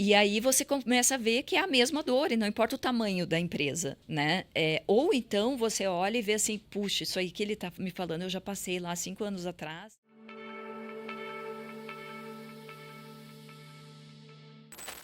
E aí você começa a ver que é a mesma dor, e não importa o tamanho da empresa, né? Ou então você olha e vê assim, puxa, isso aí que ele está me falando, eu já passei lá 5 anos atrás.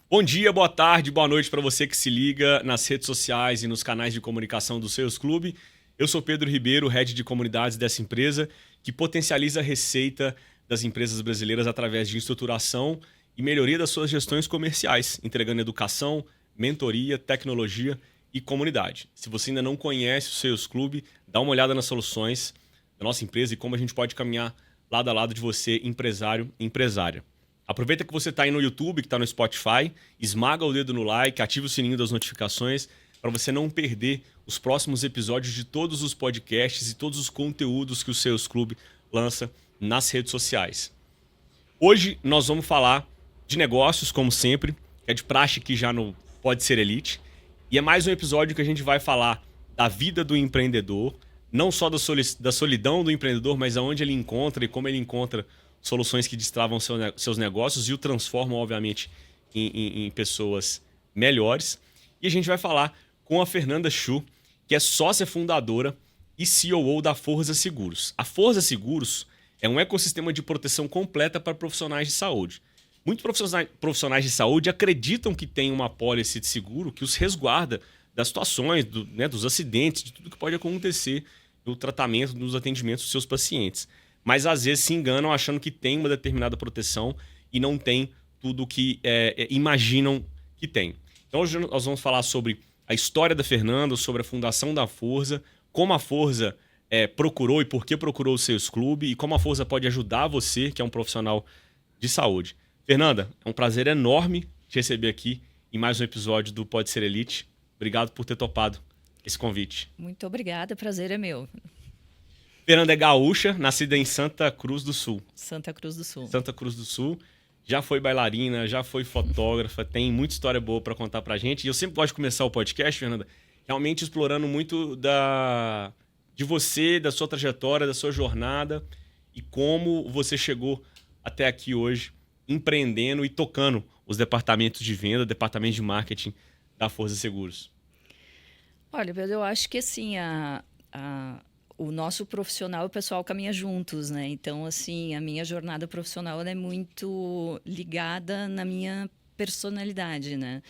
Bom dia, boa tarde, boa noite para você que se liga nas redes sociais e nos canais de comunicação do Sales Clube. Eu sou Pedro Ribeiro, head de comunidades dessa empresa, que potencializa a receita das empresas brasileiras através de estruturação e melhoria das suas gestões comerciais, entregando educação, mentoria, tecnologia e comunidade. Se você ainda não conhece o Sales Clube, dá uma olhada nas soluções da nossa empresa e como a gente pode caminhar lado a lado de você, empresário e empresária. Aproveita que você está aí no YouTube, que está no Spotify, esmaga o dedo no like, ativa o sininho das notificações para você não perder os próximos episódios de todos os podcasts e todos os conteúdos que o Sales Clube lança nas redes sociais. Hoje nós vamos falar de negócios, como sempre, que é de praxe aqui já no Pode Ser Elite. E é mais um episódio que a gente vai falar da vida do empreendedor, não só da solidão do empreendedor, mas aonde ele encontra e como ele encontra soluções que destravam seus negócios e o transformam, obviamente, em pessoas melhores. E a gente vai falar com a Fernanda Chu, que é sócia fundadora e COO da Forza Seguros. A Forza Seguros é um ecossistema de proteção completa para profissionais de saúde. Muitos profissionais de saúde acreditam que tem uma apólice de seguro que os resguarda das situações, dos acidentes, de tudo que pode acontecer no tratamento, nos atendimentos dos seus pacientes. Mas às vezes se enganam achando que tem uma determinada proteção e não tem tudo o que imaginam que tem. Então hoje nós vamos falar sobre a história da Fernanda, sobre a fundação da Forza, como a Forza procurou e por que procurou o Sales Clube e como a Forza pode ajudar você, que é um profissional de saúde. Fernanda, é um prazer enorme te receber aqui em mais um episódio do Pode Ser Elite. Obrigado por ter topado esse convite. Muito obrigada, prazer é meu. Fernanda é gaúcha, nascida em Santa Cruz do Sul. Santa Cruz do Sul. Santa Cruz do Sul. Já foi bailarina, já foi fotógrafa, tem muita história boa para contar pra gente. E eu sempre gosto de começar o podcast, Fernanda, realmente explorando muito de você, da sua trajetória, da sua jornada e como você chegou até aqui hoje, empreendendo e tocando os departamentos de venda, departamento de marketing da Forza Seguros. Olha, Pedro, eu acho que assim, o nosso profissional e o pessoal caminha juntos, né? Então, assim, a minha jornada profissional ela é muito ligada na minha personalidade, né?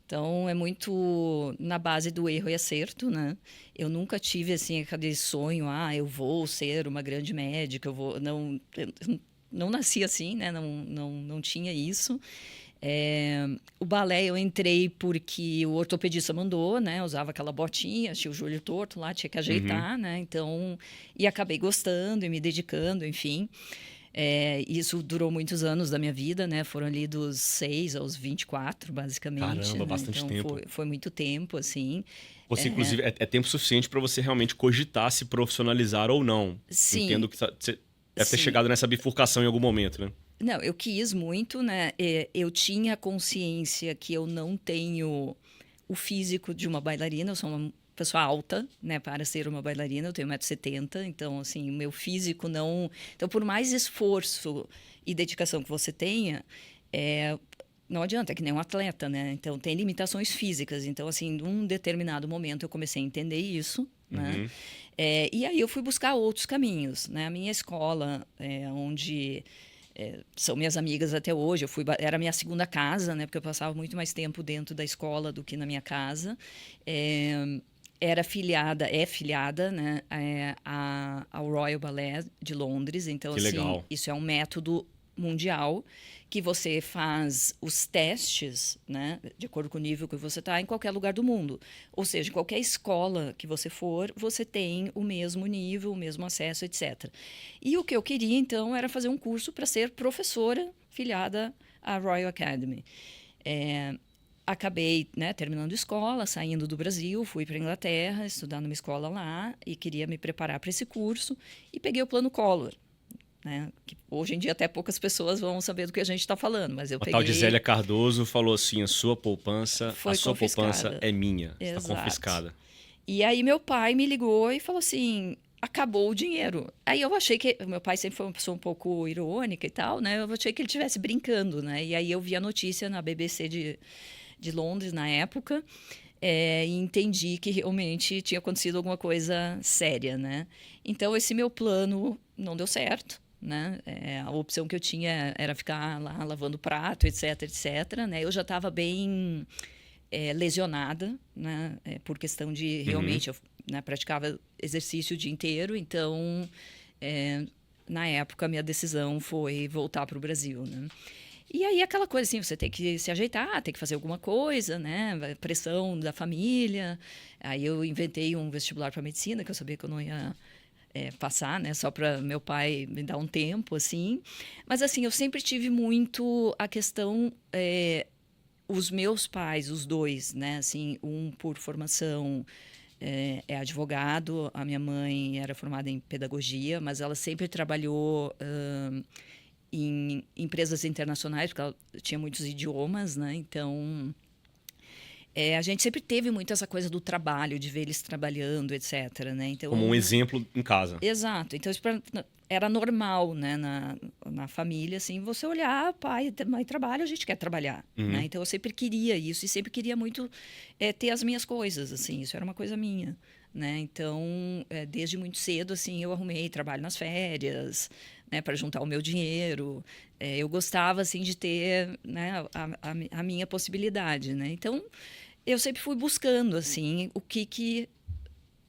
Então, é muito na base do erro e acerto, né? Eu nunca tive, assim, aquele sonho, eu vou ser uma grande médica, eu não nasci assim, né? Não tinha isso. O balé eu entrei porque o ortopedista mandou, né? Eu usava aquela botinha, tinha o joelho torto lá, tinha que ajeitar, né? Então, e acabei gostando e me dedicando, enfim. Isso durou muitos anos da minha vida, né? Foram ali dos 6 aos 24, basicamente. Caramba, né? bastante então, tempo. Foi muito tempo, assim. Você, inclusive, é tempo suficiente para você realmente cogitar se profissionalizar ou não. Sim. Entendo que você deve ter chegado nessa bifurcação em algum momento, né? Não, eu quis muito, né? Eu tinha consciência que eu não tenho o físico de uma bailarina, eu sou uma pessoa alta, né, para ser uma bailarina, eu tenho 1,70 m, então, assim, o meu físico não... Então, por mais esforço e dedicação que você tenha, não adianta, é que nem um atleta, né? Então, tem limitações físicas. Então, assim, num determinado momento, eu comecei a entender isso, né? E aí eu fui buscar outros caminhos, né? A minha escola, onde... são minhas amigas até hoje. Era a minha segunda casa, né? Porque eu passava muito mais tempo dentro da escola do que na minha casa. É filiada, né? Ao Royal Ballet de Londres. Então, Que assim, legal. isso é um método mundial que você faz os testes, né, de acordo com o nível que você está, em qualquer lugar do mundo. Ou seja, em qualquer escola que você for, você tem o mesmo nível, o mesmo acesso, etc. E o que eu queria, então, era fazer um curso para ser professora filiada à Royal Academy. Acabei, né, terminando escola, saindo do Brasil, fui para a Inglaterra, estudar numa escola lá e queria me preparar para esse curso e peguei o plano Collor. Né? Que hoje em dia até poucas pessoas vão saber do que a gente está falando, mas eu peguei... A tal de Zélia Cardoso falou assim, a sua poupança é minha, está confiscada. E aí meu pai me ligou e falou assim, acabou o dinheiro. Aí eu achei que... Meu pai sempre foi uma pessoa um pouco irônica e tal, né? Eu achei que ele estivesse brincando, né? E aí eu vi a notícia na BBC de Londres, na época, e entendi que realmente tinha acontecido alguma coisa séria, né? Então, esse meu plano não deu certo, né? A opção que eu tinha era ficar lá lavando prato, etc, etc, né? Eu já estava bem lesionada, né? Por questão de realmente eu, né, praticava exercício o dia inteiro, então na época a minha decisão foi voltar para o Brasil, né? E aí aquela coisa assim, você tem que se ajeitar, tem que fazer alguma coisa, né? Pressão da família. Aí eu inventei um vestibular para medicina, que eu sabia que eu não ia passar, né? Só para meu pai me dar um tempo, assim. Mas assim, eu sempre tive muito a questão os meus pais, os dois, né? Assim, um por formação é advogado, a minha mãe era formada em pedagogia, mas ela sempre trabalhou em empresas internacionais, porque ela tinha muitos idiomas, né? Então, a gente sempre teve muito essa coisa do trabalho, de ver eles trabalhando, etc, né? Então, Como um exemplo em casa. exato. Então, isso era normal, né? Na família, assim, você olhar, pai, mãe trabalha, a gente quer trabalhar, né? Então, eu sempre queria isso e sempre queria muito ter as minhas coisas, assim. Isso era uma coisa minha, né? Então, desde muito cedo, assim, eu arrumei trabalho nas férias, né, para juntar o meu dinheiro. Eu gostava, assim, de ter, né, a minha possibilidade, né? Então, eu sempre fui buscando, assim, o que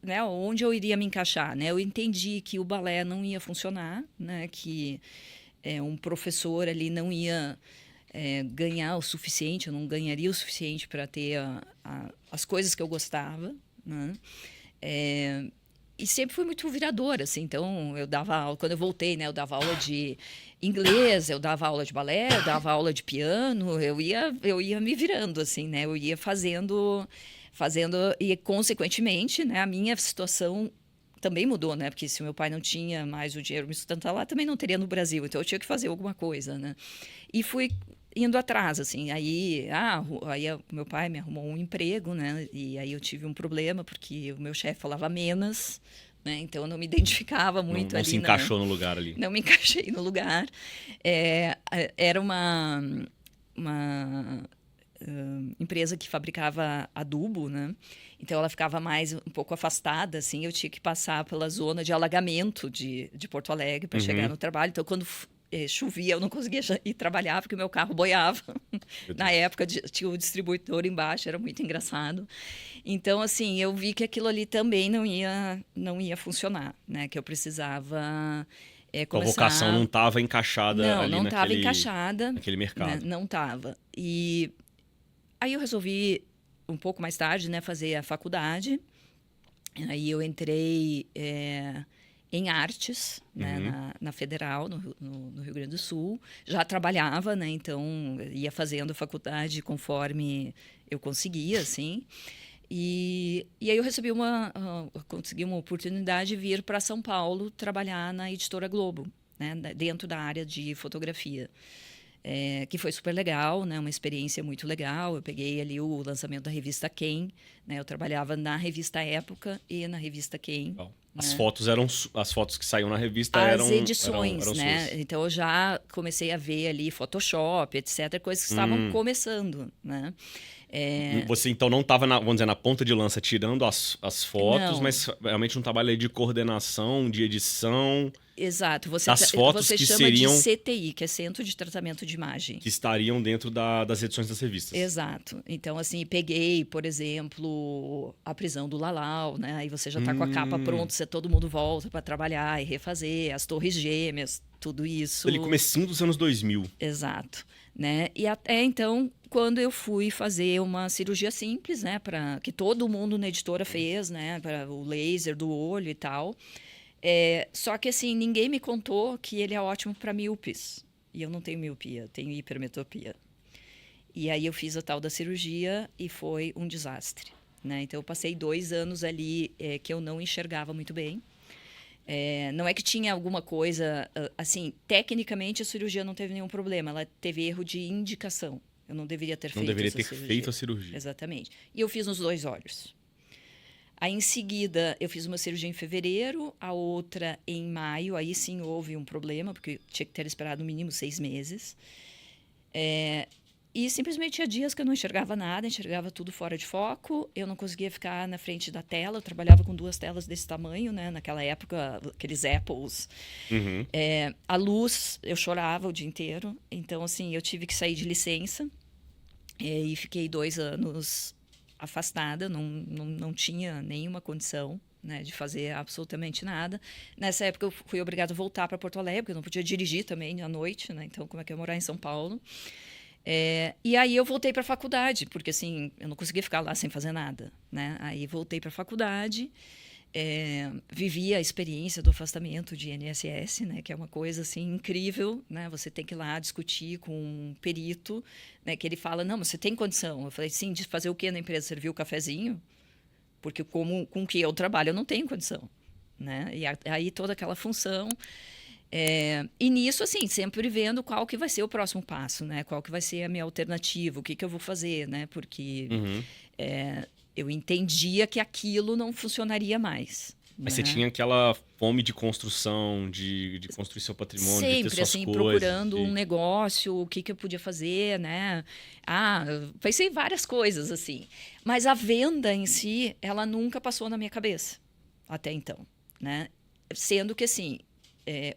né, onde eu iria me encaixar, né? Eu entendi que o balé não ia funcionar, né? Que um professor ali não ia ganhar o suficiente, eu não ganharia o suficiente para ter as coisas que eu gostava, né? E sempre fui muito viradora, assim. Então, eu dava aula, quando eu voltei, né? Eu dava aula de inglês, eu dava aula de balé, eu dava aula de piano, eu ia me virando, assim, né? Eu ia fazendo e, consequentemente, né? A minha situação também mudou, né? Porque se o meu pai não tinha mais o dinheiro me sustentar lá, também não teria no Brasil. Então, eu tinha que fazer alguma coisa, né? E fui indo atrás, assim. Aí o meu pai me arrumou um emprego, né? E aí eu tive um problema, porque o meu chefe falava menos, né? Então eu não me identificava muito Não ali. se encaixou no lugar ali. Não me encaixei no lugar. Era uma empresa que fabricava adubo, né? Então ela ficava mais um pouco afastada, assim. Eu tinha que passar pela zona de alagamento de Porto Alegre para chegar no trabalho. Então quando chovia, eu não conseguia ir trabalhar porque o meu carro boiava. Na época tinha o distribuidor embaixo, era muito engraçado. Então, assim, eu vi que aquilo ali também não ia funcionar, né? Que eu precisava A vocação não estava encaixada ali não estava encaixada, naquele né? mercado. Não estava. E aí eu resolvi, um pouco mais tarde, né, fazer a faculdade. Aí eu entrei em artes, né, na Federal, no Rio Grande do Sul. Já trabalhava, né, então ia fazendo a faculdade conforme eu conseguia, assim. E aí eu consegui uma oportunidade de vir para São Paulo trabalhar na Editora Globo, né, dentro da área de fotografia. Que foi super legal, né? Uma experiência muito legal. Eu peguei ali o lançamento da revista Quem, né? Eu trabalhava na revista Época e na revista Quem. Legal. Né? As fotos que saíam na revista As edições, eram né? suas. Então eu já comecei a ver ali Photoshop, etc, coisas que estavam começando, né? Você então não estava, vamos dizer, na ponta de lança tirando as fotos, Não. mas realmente um trabalho aí de coordenação, de edição. Exato. Das fotos você que chama seriam de CTI, que é Centro de Tratamento de Imagem. que estariam dentro das edições das revistas. Exato. Então, assim, peguei, por exemplo, A Prisão do Lalau, né? Aí você já está com a capa pronta, todo mundo volta para trabalhar e refazer, As Torres Gêmeas, tudo isso. Ali comecinho dos anos 2000. Exato. Né? E até então, quando eu fui fazer uma cirurgia simples, né, que todo mundo na editora fez, né, para o laser do olho e tal. Só que assim, ninguém me contou que ele é ótimo para míopes. E eu não tenho miopia, tenho hipermetropia. E aí eu fiz a tal da cirurgia e foi um desastre, né? Então eu passei 2 anos ali que eu não enxergava muito bem. Não é que tinha alguma coisa... Assim, tecnicamente a cirurgia não teve nenhum problema. Ela teve erro de indicação. Eu não deveria ter feito essa cirurgia. Feito a cirurgia. Exatamente. E eu fiz nos 2 olhos. Aí, em seguida, eu fiz uma cirurgia em fevereiro, a outra em maio. Aí sim houve um problema, porque tinha que ter esperado no mínimo 6 meses. E simplesmente tinha dias que eu não enxergava nada, enxergava tudo fora de foco. Eu não conseguia ficar na frente da tela. Eu trabalhava com 2 telas desse tamanho, né? Naquela época, aqueles Apples. Uhum. A luz, eu chorava o dia inteiro. Então, assim, eu tive que sair de licença. E fiquei 2 anos afastada. Não tinha nenhuma condição, né, de fazer absolutamente nada. Nessa época, eu fui obrigada a voltar para Porto Alegre, porque eu não podia dirigir também à noite, né? Então, como é que eu ia morar em São Paulo? E aí eu voltei para a faculdade, porque assim, eu não conseguia ficar lá sem fazer nada, né? Aí voltei para a faculdade, vivi a experiência do afastamento de INSS, né? Que é uma coisa assim incrível, né? Você tem que ir lá discutir com um perito, né? Que ele fala, não, mas você tem condição. Eu falei, sim, de fazer o quê na empresa? Servir o cafezinho? Porque com o que eu trabalho eu não tenho condição, né? E aí toda aquela função... e nisso, assim, sempre vendo qual que vai ser o próximo passo, né? Qual que vai ser a minha alternativa, o que eu vou fazer, né? Porque Uhum. eu entendia que aquilo não funcionaria mais. Mas Né? você tinha aquela fome de construção, de construir seu patrimônio, de ter Sempre, suas assim, coisas. procurando um negócio, o que eu podia fazer, né? Eu pensei em várias coisas, assim. Mas a venda em si, ela nunca passou na minha cabeça, até então, né? Sendo que, assim,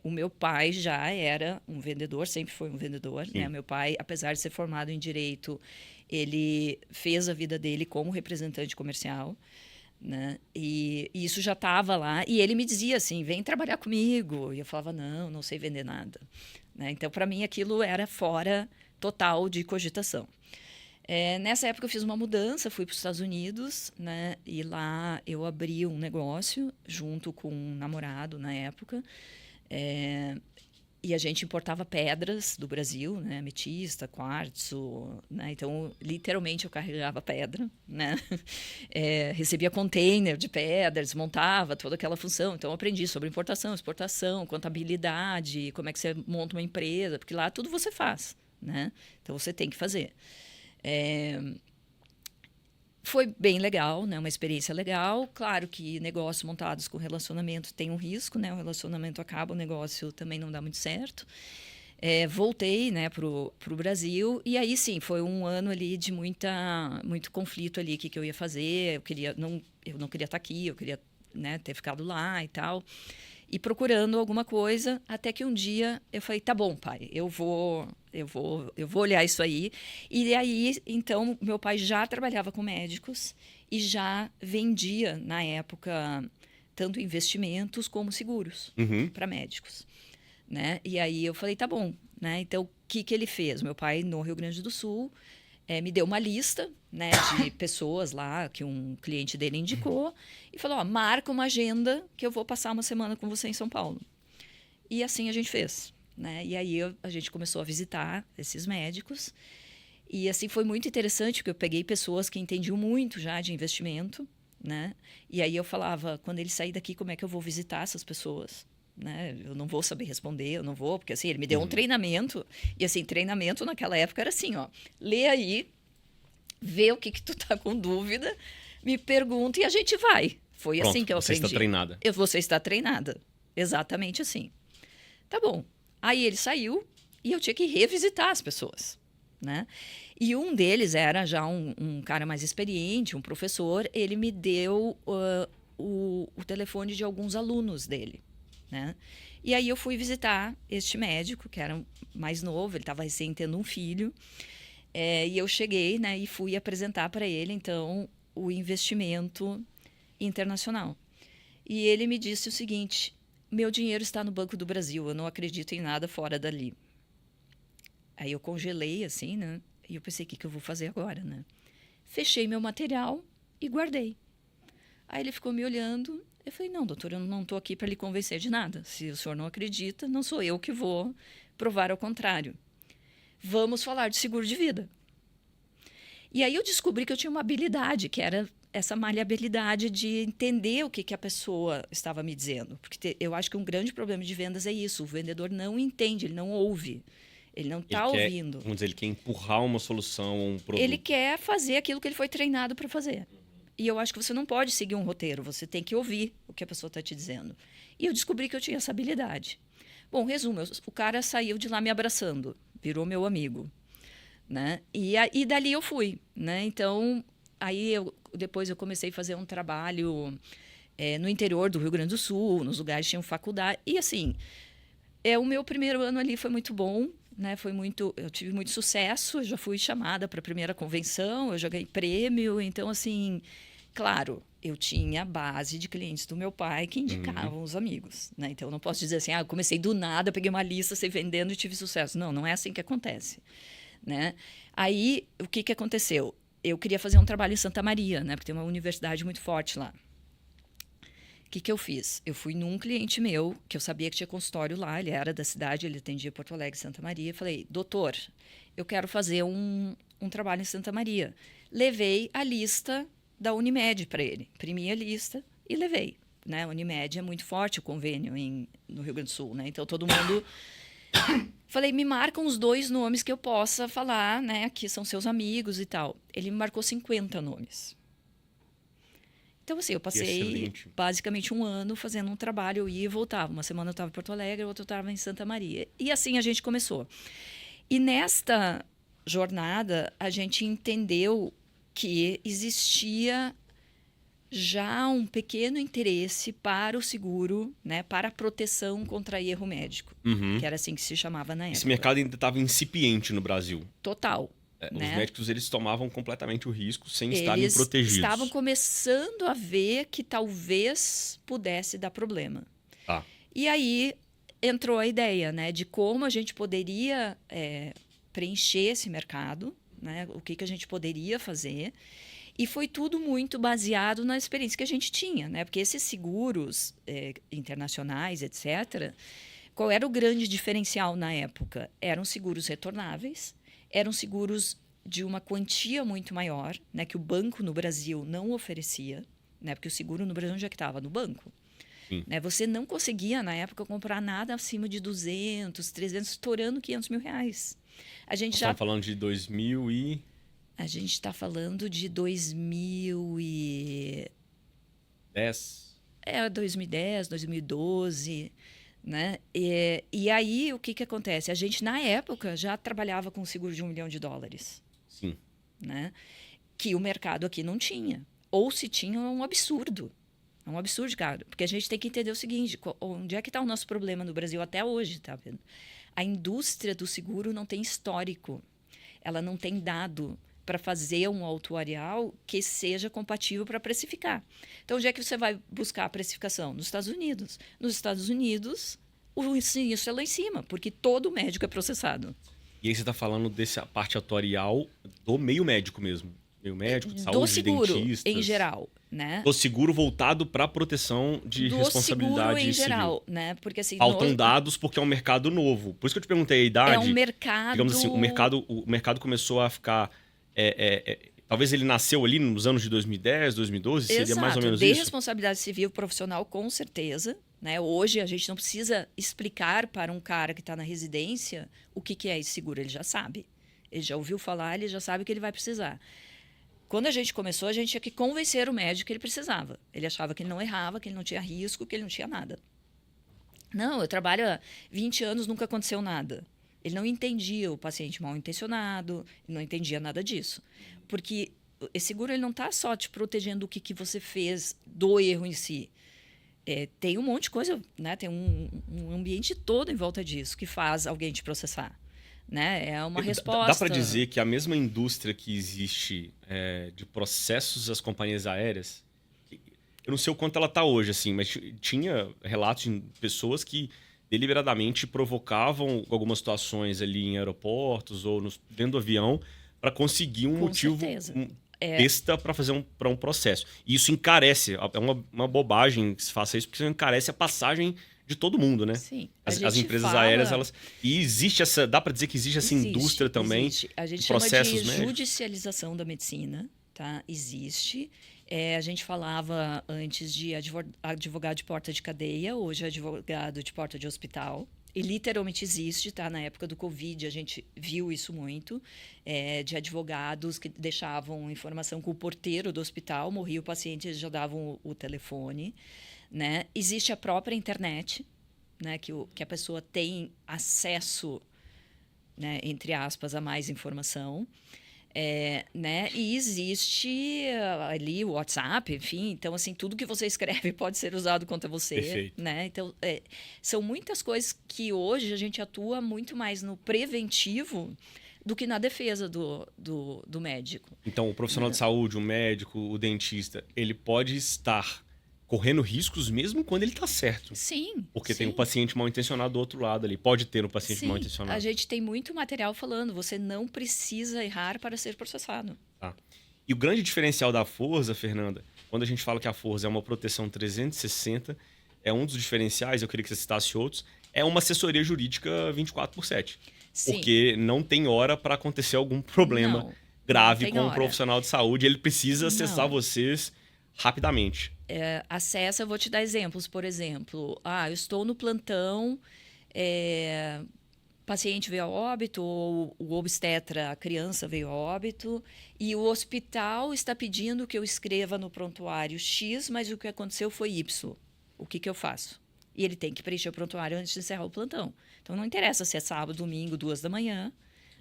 o meu pai já era um vendedor, sempre foi um vendedor, Sim. né? Meu pai, apesar de ser formado em Direito, ele fez a vida dele como representante comercial, né? E isso já estava lá. E ele me dizia assim, vem trabalhar comigo. E eu falava, não sei vender nada. Né? Então, para mim, aquilo era fora total de cogitação. Nessa época, eu fiz uma mudança, fui para os Estados Unidos, né? E lá eu abri um negócio junto com um namorado na época. E a gente importava pedras do Brasil, né? Ametista, quartzo, né? Então, literalmente, eu carregava pedra, né? Recebia container de pedras, montava toda aquela função. Então, eu aprendi sobre importação, exportação, contabilidade, como é que você monta uma empresa, porque lá tudo você faz, né? Então, você tem que fazer. Foi bem legal, né? Uma experiência legal. Claro que negócios montados com relacionamento tem um risco, né? O relacionamento acaba, o negócio também não dá muito certo. Voltei, né, pro Brasil e aí sim foi um ano ali de muito conflito ali, o que eu ia fazer. Eu não queria estar aqui, eu queria, né, ter ficado lá e tal. E procurando alguma coisa, até que um dia eu falei, tá bom, pai, eu vou olhar isso aí. E aí, então, meu pai já trabalhava com médicos e já vendia, na época, tanto investimentos como seguros para médicos. Né? E aí eu falei, tá bom. Né? Então, o que ele fez? Meu pai, no Rio Grande do Sul, me deu uma lista, né, de pessoas lá que um cliente dele indicou e falou, marca uma agenda que eu vou passar uma semana com você em São Paulo. E assim a gente fez. Né? E aí a gente começou a visitar esses médicos. E assim foi muito interessante, porque eu peguei pessoas que entendiam muito já de investimento. Né? E aí eu falava, quando ele sair daqui, como é que eu vou visitar essas pessoas? Né? Eu não vou saber responder, eu não vou, porque assim, ele me deu um treinamento, e assim, treinamento naquela época era assim, ó, lê aí, vê o que tu tá com dúvida, me pergunta e a gente vai. Foi Pronto, assim que eu você aprendi. Está treinada. Você está treinada. Exatamente assim. Tá bom. Aí ele saiu e eu tinha que revisitar as pessoas, né? E um deles era já um cara mais experiente, um professor, ele me deu o telefone de alguns alunos dele. Né? E aí eu fui visitar este médico, que era mais novo, ele estava recém tendo um filho, e eu cheguei, né, e fui apresentar para ele, então, o investimento internacional. E ele me disse o seguinte, meu dinheiro está no Banco do Brasil, eu não acredito em nada fora dali. Aí eu congelei, assim, né, e eu pensei, o que eu vou fazer agora, né? Fechei meu material e guardei. Aí ele ficou me olhando. Eu falei, não, doutor, eu não estou aqui para lhe convencer de nada. Se o senhor não acredita, não sou eu que vou provar ao contrário. Vamos falar de seguro de vida. E aí eu descobri que eu tinha uma habilidade, que era essa maleabilidade de entender o que a pessoa estava me dizendo. Porque eu acho que um grande problema de vendas é isso. O vendedor não entende, ele não ouve. Ele não está ouvindo. Vamos dizer, ele quer empurrar uma solução ou um produto. Ele quer fazer aquilo que ele foi treinado para fazer. E eu acho que você não pode seguir um roteiro, você tem que ouvir o que a pessoa está te dizendo. E eu descobri que eu tinha essa habilidade. Bom, resumo, o cara saiu de lá me abraçando, virou meu amigo, né? E dali eu fui, né? Então, depois eu comecei a fazer um trabalho no interior do Rio Grande do Sul, nos lugares que tinham faculdade. E assim, o meu primeiro ano ali foi muito bom, né? Eu tive muito sucesso, eu já fui chamada para a primeira convenção, eu já ganhei prêmio, então assim, claro, eu tinha a base de clientes do meu pai que indicavam os amigos, né? Então eu não posso dizer assim, eu comecei do nada, peguei uma lista, saí vendendo e tive sucesso. Não, não é assim que acontece, né? Aí, o que aconteceu? Eu queria fazer um trabalho em Santa Maria, né? Porque tem uma universidade muito forte lá. O que eu fiz? Eu fui num cliente meu, que eu sabia que tinha consultório lá, ele era da cidade, ele atendia Porto Alegre e Santa Maria. Falei, doutor, eu quero fazer um trabalho em Santa Maria. Levei a lista da Unimed para ele, imprimi a lista e levei. Né? A Unimed é muito forte o convênio no Rio Grande do Sul, né? Então todo mundo... Falei, me marcam os 2 nomes que eu possa falar, né? Que são seus amigos e tal. Ele me marcou 50 nomes. Então, assim, eu passei basicamente 1 ano fazendo um trabalho, eu ia e voltava. Uma semana eu estava em Porto Alegre, outra eu estava em Santa Maria. E assim a gente começou. E nesta jornada, a gente entendeu que existia já um pequeno interesse para o seguro, né, para a proteção contra erro médico, que era assim que se chamava na época. Esse mercado ainda estava incipiente no Brasil. Total. Os né? médicos, eles tomavam completamente o risco sem estarem protegidos. Eles estavam começando a ver que talvez pudesse dar problema. Tá. E aí entrou a ideia, né, de como a gente poderia preencher esse mercado, né, o que a gente poderia fazer. E foi tudo muito baseado na experiência que a gente tinha, né? Porque esses seguros internacionais, etc., qual era o grande diferencial na época? Eram seguros retornáveis, eram seguros de uma quantia muito maior, né? Que o banco no Brasil não oferecia, né? Porque o seguro no Brasil já estava no banco. Né? Você não conseguia, na época, comprar nada acima de 200, 300, estourando 500 mil reais. Estamos falando de 2000 e... A gente está falando de 2010. 2010, 2012, né? E aí, o que acontece? A gente, na época, já trabalhava com seguro de $1 milhão. Sim. Né? Que o mercado aqui não tinha. Ou se tinha, é um absurdo. É um absurdo, cara. Porque a gente tem que entender o seguinte, onde é que está o nosso problema no Brasil até hoje, tá vendo? A indústria do seguro não tem histórico. Ela não tem dado para fazer um autuarial que seja compatível para precificar. Então, onde é que você vai buscar a precificação? Nos Estados Unidos. Nos Estados Unidos, o sinistro é lá em cima, porque todo médico é processado. E aí você está falando dessa parte atuarial do meio médico mesmo? Meio médico, de saúde, do seguro, dentistas, em geral, né? Do seguro voltado para a proteção de responsabilidade seguro em civil. Geral, né? Porque assim, faltam dados porque é um mercado novo. Por isso que eu te perguntei a idade. É um mercado... Digamos assim, o mercado começou a ficar... talvez ele nasceu ali nos anos de 2010, 2012, Exato, seria mais ou menos de isso? responsabilidade civil profissional, com certeza. Né? Hoje, a gente não precisa explicar para um cara que está na residência o que é esse seguro. Ele já sabe. Ele já ouviu falar, ele já sabe o que ele vai precisar. Quando a gente começou, a gente tinha que convencer o médico que ele precisava. Ele achava que ele não errava, que ele não tinha risco, que ele não tinha nada. Não, eu trabalho há 20 anos, nunca aconteceu nada. Ele não entendia o paciente mal intencionado, ele não entendia nada disso. Porque esse seguro ele não está só te protegendo do que você fez do erro em si. Tem um monte de coisa, né? Tem um ambiente todo em volta disso que faz alguém te processar. Né? É uma resposta... Dá para dizer que a mesma indústria que existe de processos às companhias aéreas, eu não sei o quanto ela está hoje, assim, mas tinha relatos de pessoas que deliberadamente provocavam algumas situações ali em aeroportos ou dentro do avião para conseguir um motivo besta para fazer um processo. E isso encarece, é uma bobagem que se faça isso, porque isso encarece a passagem de todo mundo, né? Sim. As empresas aéreas, elas... E existe essa... Dá para dizer que existe essa indústria também a gente de chama processos de médicos? judicialização da medicina, tá? Existe. A gente falava antes de advogado de porta de cadeia, hoje é advogado de porta de hospital, E literalmente existe, tá? Na época do Covid, a gente viu isso muito, de advogados que deixavam informação com o porteiro do hospital, morria o paciente, eles já davam o telefone, né? Existe a própria internet, né? Que a pessoa tem acesso, né? Entre aspas, a mais informação. Né? E existe ali o WhatsApp, enfim. Então, assim, tudo que você escreve pode ser usado contra você. Perfeito. Né? Então, são muitas coisas que hoje a gente atua muito mais no preventivo do que na defesa do médico. Então, o profissional de saúde, o médico, o dentista, ele pode estar correndo riscos mesmo quando ele está certo. Sim. Porque sim. tem um paciente mal intencionado do outro lado ali. Pode ter um paciente Sim, mal intencionado. a gente tem muito material falando, você não precisa errar para ser processado. Tá. E o grande diferencial da Forza, Fernanda, quando a gente fala que a Forza é uma proteção 360, é um dos diferenciais, eu queria que você citasse outros, é uma assessoria jurídica 24/7. Sim. Porque não tem hora para acontecer algum problema grave com um profissional de saúde, ele precisa acessar vocês rapidamente. Acessa, eu vou te dar exemplos. Por exemplo, eu estou no plantão, paciente veio a óbito, ou o obstetra, a criança veio a óbito, e o hospital está pedindo que eu escreva no prontuário X, mas o que aconteceu foi Y. O que eu faço? E ele tem que preencher o prontuário antes de encerrar o plantão. Então, não interessa se é sábado, domingo, 2 da manhã,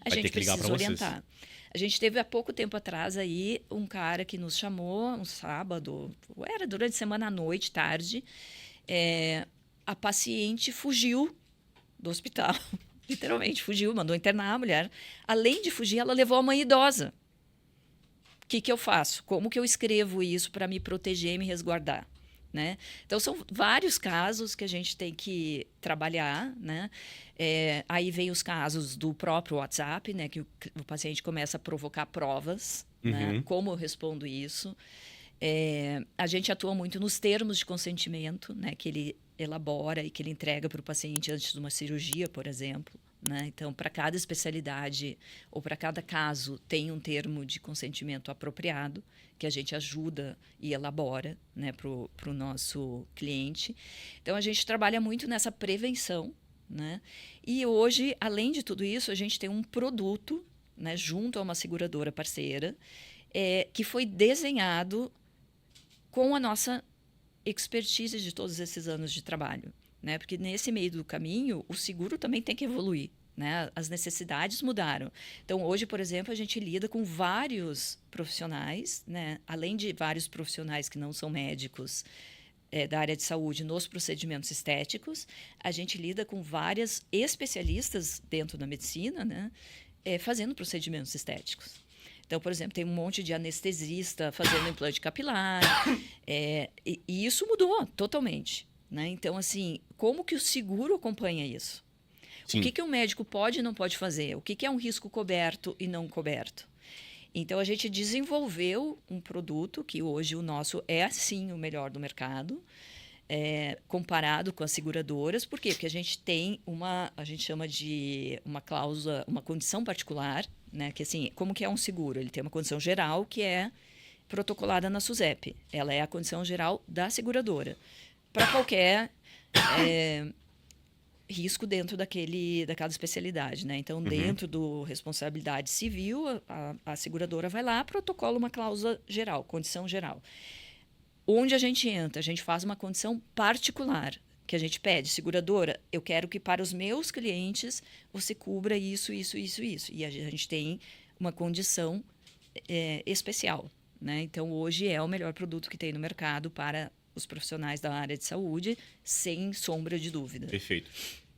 a gente precisa orientar. A gente teve há pouco tempo atrás aí um cara que nos chamou, um sábado, era durante a semana à noite, tarde, a paciente fugiu do hospital, literalmente fugiu, mandou internar a mulher. Além de fugir, ela levou a mãe idosa. O que eu faço? Como que eu escrevo isso para me proteger e me resguardar? Né? Então, são vários casos que a gente tem que trabalhar, né? Aí vem os casos do próprio WhatsApp, né? Que o paciente começa a provocar provas, né? Como eu respondo isso. A gente atua muito nos termos de consentimento, né? Que ele elabora e que ele entrega para o paciente antes de uma cirurgia, por exemplo. Né? Então, para cada especialidade ou para cada caso, tem um termo de consentimento apropriado que a gente ajuda e elabora, né, para o nosso cliente. Então, a gente trabalha muito nessa prevenção. Né? E hoje, além de tudo isso, a gente tem um produto, né, junto a uma seguradora parceira, que foi desenhado com a nossa expertise de todos esses anos de trabalho. Né? Porque nesse meio do caminho, o seguro também tem que evoluir. Né? As necessidades mudaram. Então, hoje, por exemplo, a gente lida com vários profissionais, né? Além de vários profissionais que não são médicos da área de saúde nos procedimentos estéticos, a gente lida com várias especialistas dentro da medicina, né? Fazendo procedimentos estéticos. Então, por exemplo, tem um monte de anestesista fazendo implante capilar, e isso mudou totalmente. Né? Então, assim, como que o seguro acompanha isso? Sim. O que o médico pode e não pode fazer? O que é um risco coberto e não coberto? Então, a gente desenvolveu um produto que hoje o nosso é, sim, o melhor do mercado, comparado com as seguradoras. Por quê? Porque a gente tem a gente chama de uma cláusula, uma condição particular, né? Que assim, como que é um seguro? Ele tem uma condição geral que é protocolada na SUSEP. Ela é a condição geral da seguradora. Para qualquer risco dentro daquela especialidade. Né? Então, dentro do responsabilidade civil, a seguradora vai lá, protocola uma cláusula geral, condição geral. Onde a gente entra? A gente faz uma condição particular, que a gente pede, seguradora, eu quero que para os meus clientes você cubra isso, isso, isso, isso. E a gente tem uma condição especial. Né? Então, hoje é o melhor produto que tem no mercado para os profissionais da área de saúde, sem sombra de dúvida. Perfeito.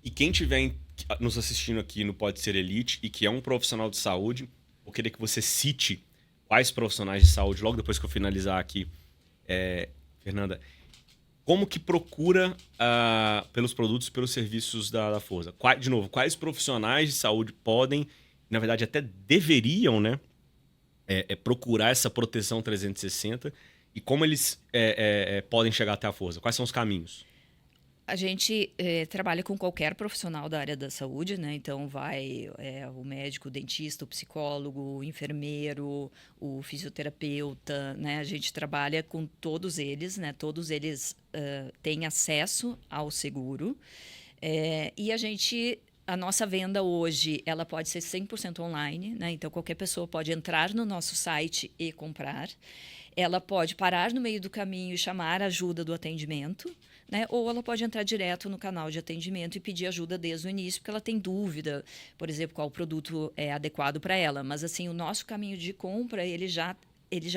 E quem estiver nos assistindo aqui no Pode Ser Elite e que é um profissional de saúde, eu queria que você cite quais profissionais de saúde, logo depois que eu finalizar aqui, Fernanda, como que procura pelos produtos, pelos serviços da Forza? De novo, quais profissionais de saúde podem, na verdade até deveriam, né, procurar essa proteção 360 e como eles podem chegar até a Forza? Quais são os caminhos? A gente trabalha com qualquer profissional da área da saúde, né? Então, vai o médico, o dentista, o psicólogo, o enfermeiro, o fisioterapeuta, né? A gente trabalha com todos eles, né? Todos eles têm acesso ao seguro. E a nossa venda hoje, ela pode ser 100% online, né? Então, qualquer pessoa pode entrar no nosso site e comprar. Ela pode parar no meio do caminho e chamar a ajuda do atendimento, né? Ou ela pode entrar direto no canal de atendimento e pedir ajuda desde o início, porque ela tem dúvida, por exemplo, qual produto é adequado para ela. Mas, assim, o nosso caminho de compra, ele já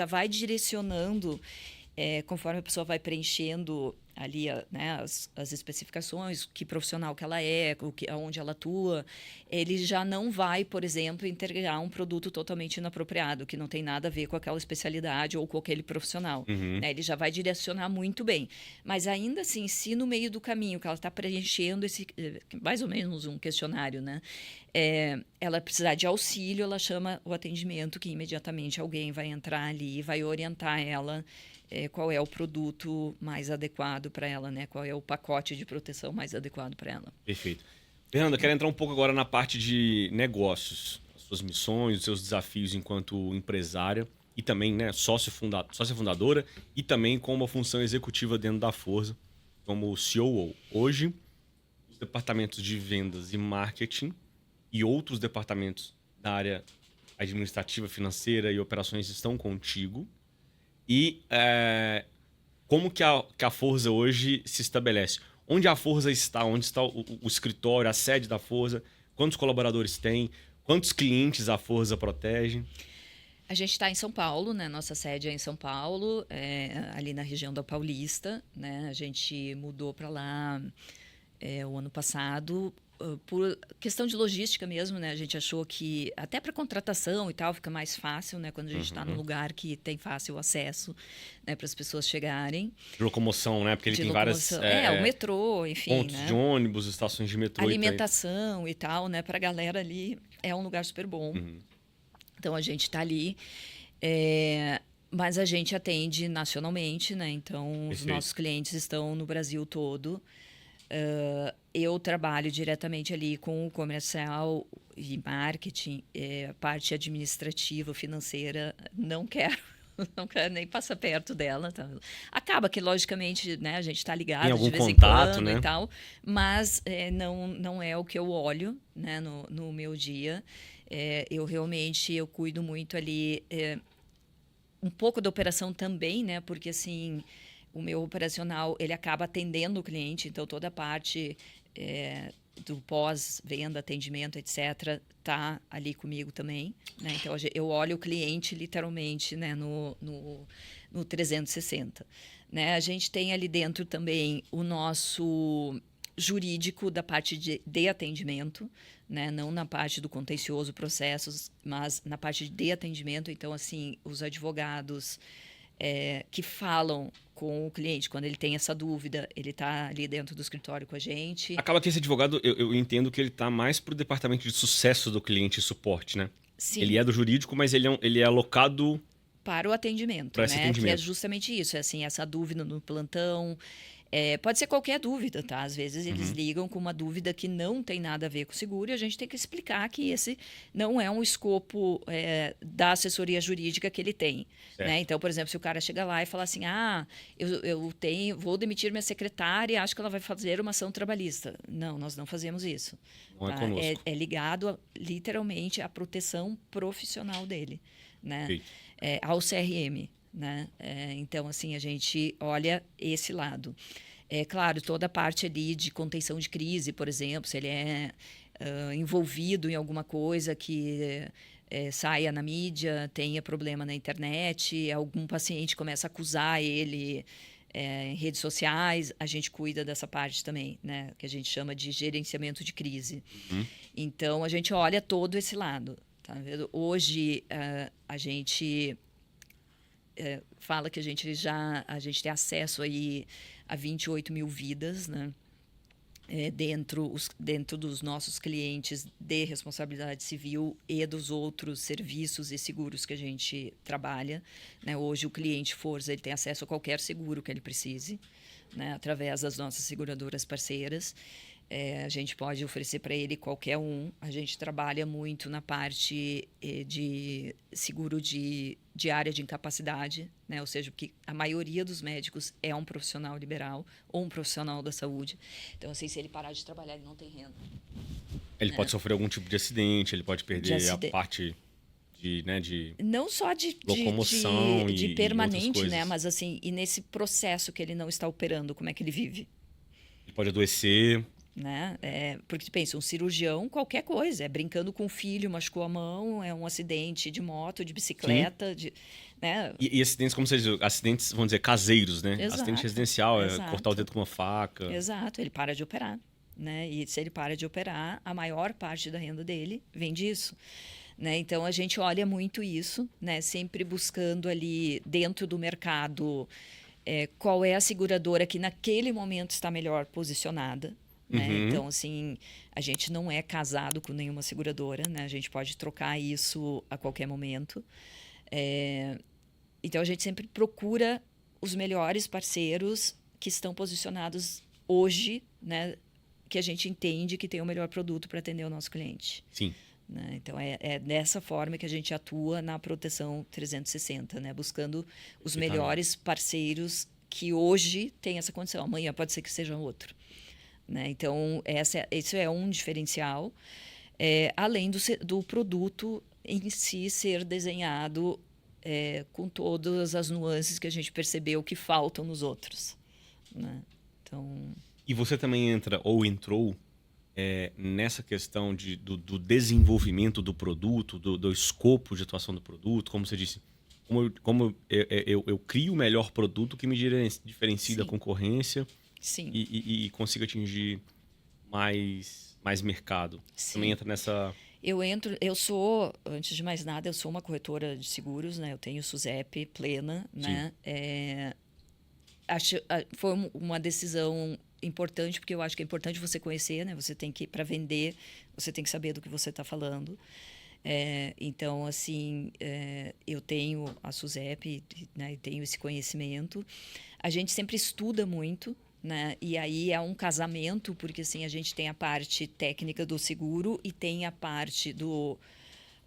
vai direcionando, conforme a pessoa vai preenchendo ali, né, as especificações, que profissional que ela é, aonde ela atua, ele já não vai, por exemplo, entregar um produto totalmente inapropriado, que não tem nada a ver com aquela especialidade ou com aquele profissional. Né? Ele já vai direcionar muito bem. Mas ainda assim, se no meio do caminho que ela está preenchendo mais ou menos um questionário, né? Ela precisar de auxílio, ela chama o atendimento, que imediatamente alguém vai entrar ali e vai orientar ela qual é o produto mais adequado para ela, né? Qual é o pacote de proteção mais adequado para ela. Perfeito. Fernanda, quero entrar um pouco agora na parte de negócios, as suas missões, os seus desafios enquanto empresária e também, né, sócia fundadora e também com uma função executiva dentro da Forza, como COO. Hoje, os departamentos de vendas e marketing e outros departamentos da área administrativa, financeira e operações estão contigo. E como que a Forza hoje se estabelece? Onde a Forza está? Onde está o escritório, a sede da Forza? Quantos colaboradores tem? Quantos clientes a Forza protege? A gente está em São Paulo, né? Nossa sede é em São Paulo, ali na região da Paulista, né? A gente mudou para lá o ano passado por questão de logística mesmo, né? A gente achou que até para contratação e tal fica mais fácil, né? Quando a gente está num lugar que tem fácil acesso, né? Para as pessoas chegarem. De locomoção, né? Porque ele tem várias o metrô, enfim, pontos, né? de ônibus, estações de metrô. Alimentação e tal, né? Para a galera ali é um lugar super bom. Então a gente está ali. Mas a gente atende nacionalmente, né? Então os nossos clientes estão no Brasil todo. Eu trabalho diretamente ali com o comercial e marketing, a parte administrativa, financeira, não quero nem passar perto dela. Tá? Acaba que, logicamente, né, a gente está ligado de vez em quando, né? E tal, mas não é o que eu olho, né, no meu dia. Eu realmente cuido muito ali, um pouco da operação também, né? Porque assim, o meu operacional ele acaba atendendo o cliente, então toda a parte do pós-venda, atendimento, etc., tá ali comigo também. Né? Então eu olho o cliente literalmente, né, no 360. Né? A gente tem ali dentro também o nosso jurídico da parte de atendimento, né? Não na parte do contencioso, processos, mas na parte de atendimento. Então, assim, os advogados que falam com o cliente, quando ele tem essa dúvida, ele está ali dentro do escritório com a gente. Acaba que esse advogado, eu entendo que ele está mais para o departamento de sucesso do cliente e suporte, né? Sim. Ele é do jurídico, mas ele é alocado para o atendimento, para esse atendimento. Que é justamente isso, assim, essa dúvida no plantão. Pode ser qualquer dúvida, tá? Às vezes eles ligam com uma dúvida que não tem nada a ver com o seguro e a gente tem que explicar que esse não é um escopo da assessoria jurídica que ele tem. Né? Então, por exemplo, se o cara chega lá e fala assim, vou demitir minha secretária e acho que ela vai fazer uma ação trabalhista. Não, nós não fazemos isso. Não tá? É conosco. É ligado literalmente à proteção profissional dele, né? Ao CRM. Né? Então, assim, a gente olha esse lado. Claro, toda a parte ali de contenção de crise, por exemplo, se ele é envolvido em alguma coisa que saia na mídia, tenha problema na internet, algum paciente começa a acusar ele em redes sociais, a gente cuida dessa parte também, né? Que a gente chama de gerenciamento de crise. Então, a gente olha todo esse lado. Tá vendo? Hoje, a gente... fala que a gente tem acesso aí a 28 mil vidas, né? Dentro dos nossos clientes de responsabilidade civil e dos outros serviços e seguros que a gente trabalha. Né? Hoje, o cliente Forza ele tem acesso a qualquer seguro que ele precise, né? Através das nossas seguradoras parceiras. A gente pode oferecer para ele qualquer um. A gente trabalha muito na parte de seguro de área de incapacidade, né? Ou seja, porque a maioria dos médicos é um profissional liberal ou um profissional da saúde. Então, assim, se ele parar de trabalhar, ele não tem renda. Ele pode sofrer algum tipo de acidente, ele pode perder a parte de não só locomoção de e permanente, outras coisas. né? Mas assim, e nesse processo que ele não está operando, como é que ele vive? Ele pode adoecer. Né? Porque pensa, um cirurgião, qualquer coisa, brincando com o filho, machucou a mão, é um acidente de moto, de bicicleta, né? E acidentes, como você diz, acidentes, vamos dizer, caseiros, né? Exato, acidente residencial, exato. cortar o dedo com uma faca. Exato, ele para de operar, né? E se ele para de operar, a maior parte da renda dele vem disso. Né? Então, a gente olha muito isso, né? Sempre buscando ali dentro do mercado qual é a seguradora que naquele momento está melhor posicionada. Né? Uhum. Então, assim, a gente não é casado com nenhuma seguradora, né? A gente pode trocar isso a qualquer momento. Então, a gente sempre procura os melhores parceiros que estão posicionados hoje, né? Que a gente entende que tem o melhor produto para atender o nosso cliente. Sim. Né? Então, é dessa forma que a gente atua na proteção 360, né? Buscando os melhores parceiros que hoje têm essa condição. Amanhã pode ser que seja outro. Né? Então, isso é um diferencial, além do produto em si ser desenhado com todas as nuances que a gente percebeu que faltam nos outros. Né? Então... E você também entrou nessa questão do desenvolvimento do produto, do escopo de atuação do produto, como você disse, como eu crio o melhor produto que me diferencie da concorrência. Sim. E consiga atingir mais mercado. Sim. Também entra nessa... Eu sou, antes de mais nada, eu sou uma corretora de seguros, né? Eu tenho SUSEP plena, né? Foi uma decisão importante, porque eu acho que é importante você conhecer, né? Você tem que, para vender, você tem que saber do que você está falando. Então, assim, eu tenho a SUSEP, né? E tenho esse conhecimento. A gente sempre estuda muito, né? E aí é um casamento, porque assim, a gente tem a parte técnica do seguro e tem a parte do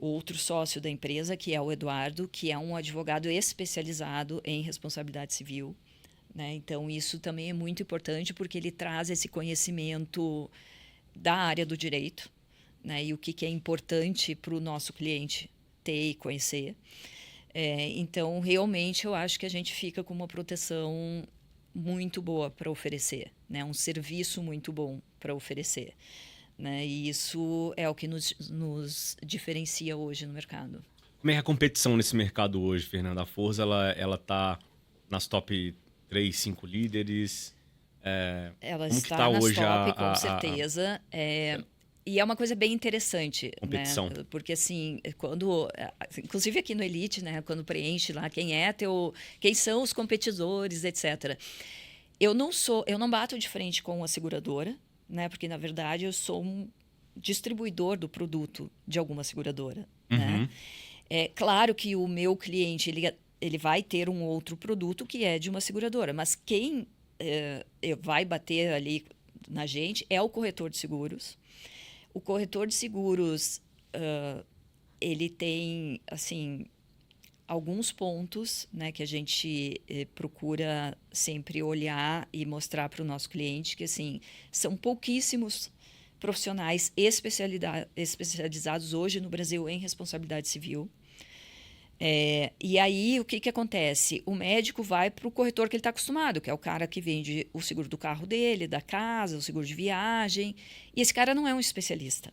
outro sócio da empresa, que é o Eduardo, que é um advogado especializado em responsabilidade civil. Né? Então, isso também é muito importante, porque ele traz esse conhecimento da área do direito, né? E o que é importante para o nosso cliente ter e conhecer. Então, realmente, eu acho que a gente fica com uma proteção muito boa para oferecer, né? Um serviço muito bom para oferecer. Né? E isso é o que nos diferencia hoje no mercado. Como é a competição nesse mercado hoje, Fernanda? A Forza, ela está nas top 3, 5 líderes? Ela como está que tá nas hoje top, com certeza. E é uma coisa bem interessante, competição. Né? Porque assim, inclusive aqui no Elite, né, quando preenche lá quem são os competidores, etc. Eu não bato de frente com a seguradora, né, porque na verdade eu sou um distribuidor do produto de alguma seguradora. Uhum. Né? É claro que o meu cliente ele vai ter um outro produto que é de uma seguradora, mas quem vai bater ali na gente é o corretor de seguros. O corretor de seguros, ele tem, assim, alguns pontos, né, que a gente procura sempre olhar e mostrar para o nosso cliente, que, assim, são pouquíssimos profissionais especializados hoje no Brasil em responsabilidade civil. E aí, o que acontece? O médico vai para o corretor que ele está acostumado, que é o cara que vende o seguro do carro dele, da casa, o seguro de viagem. E esse cara não é um especialista.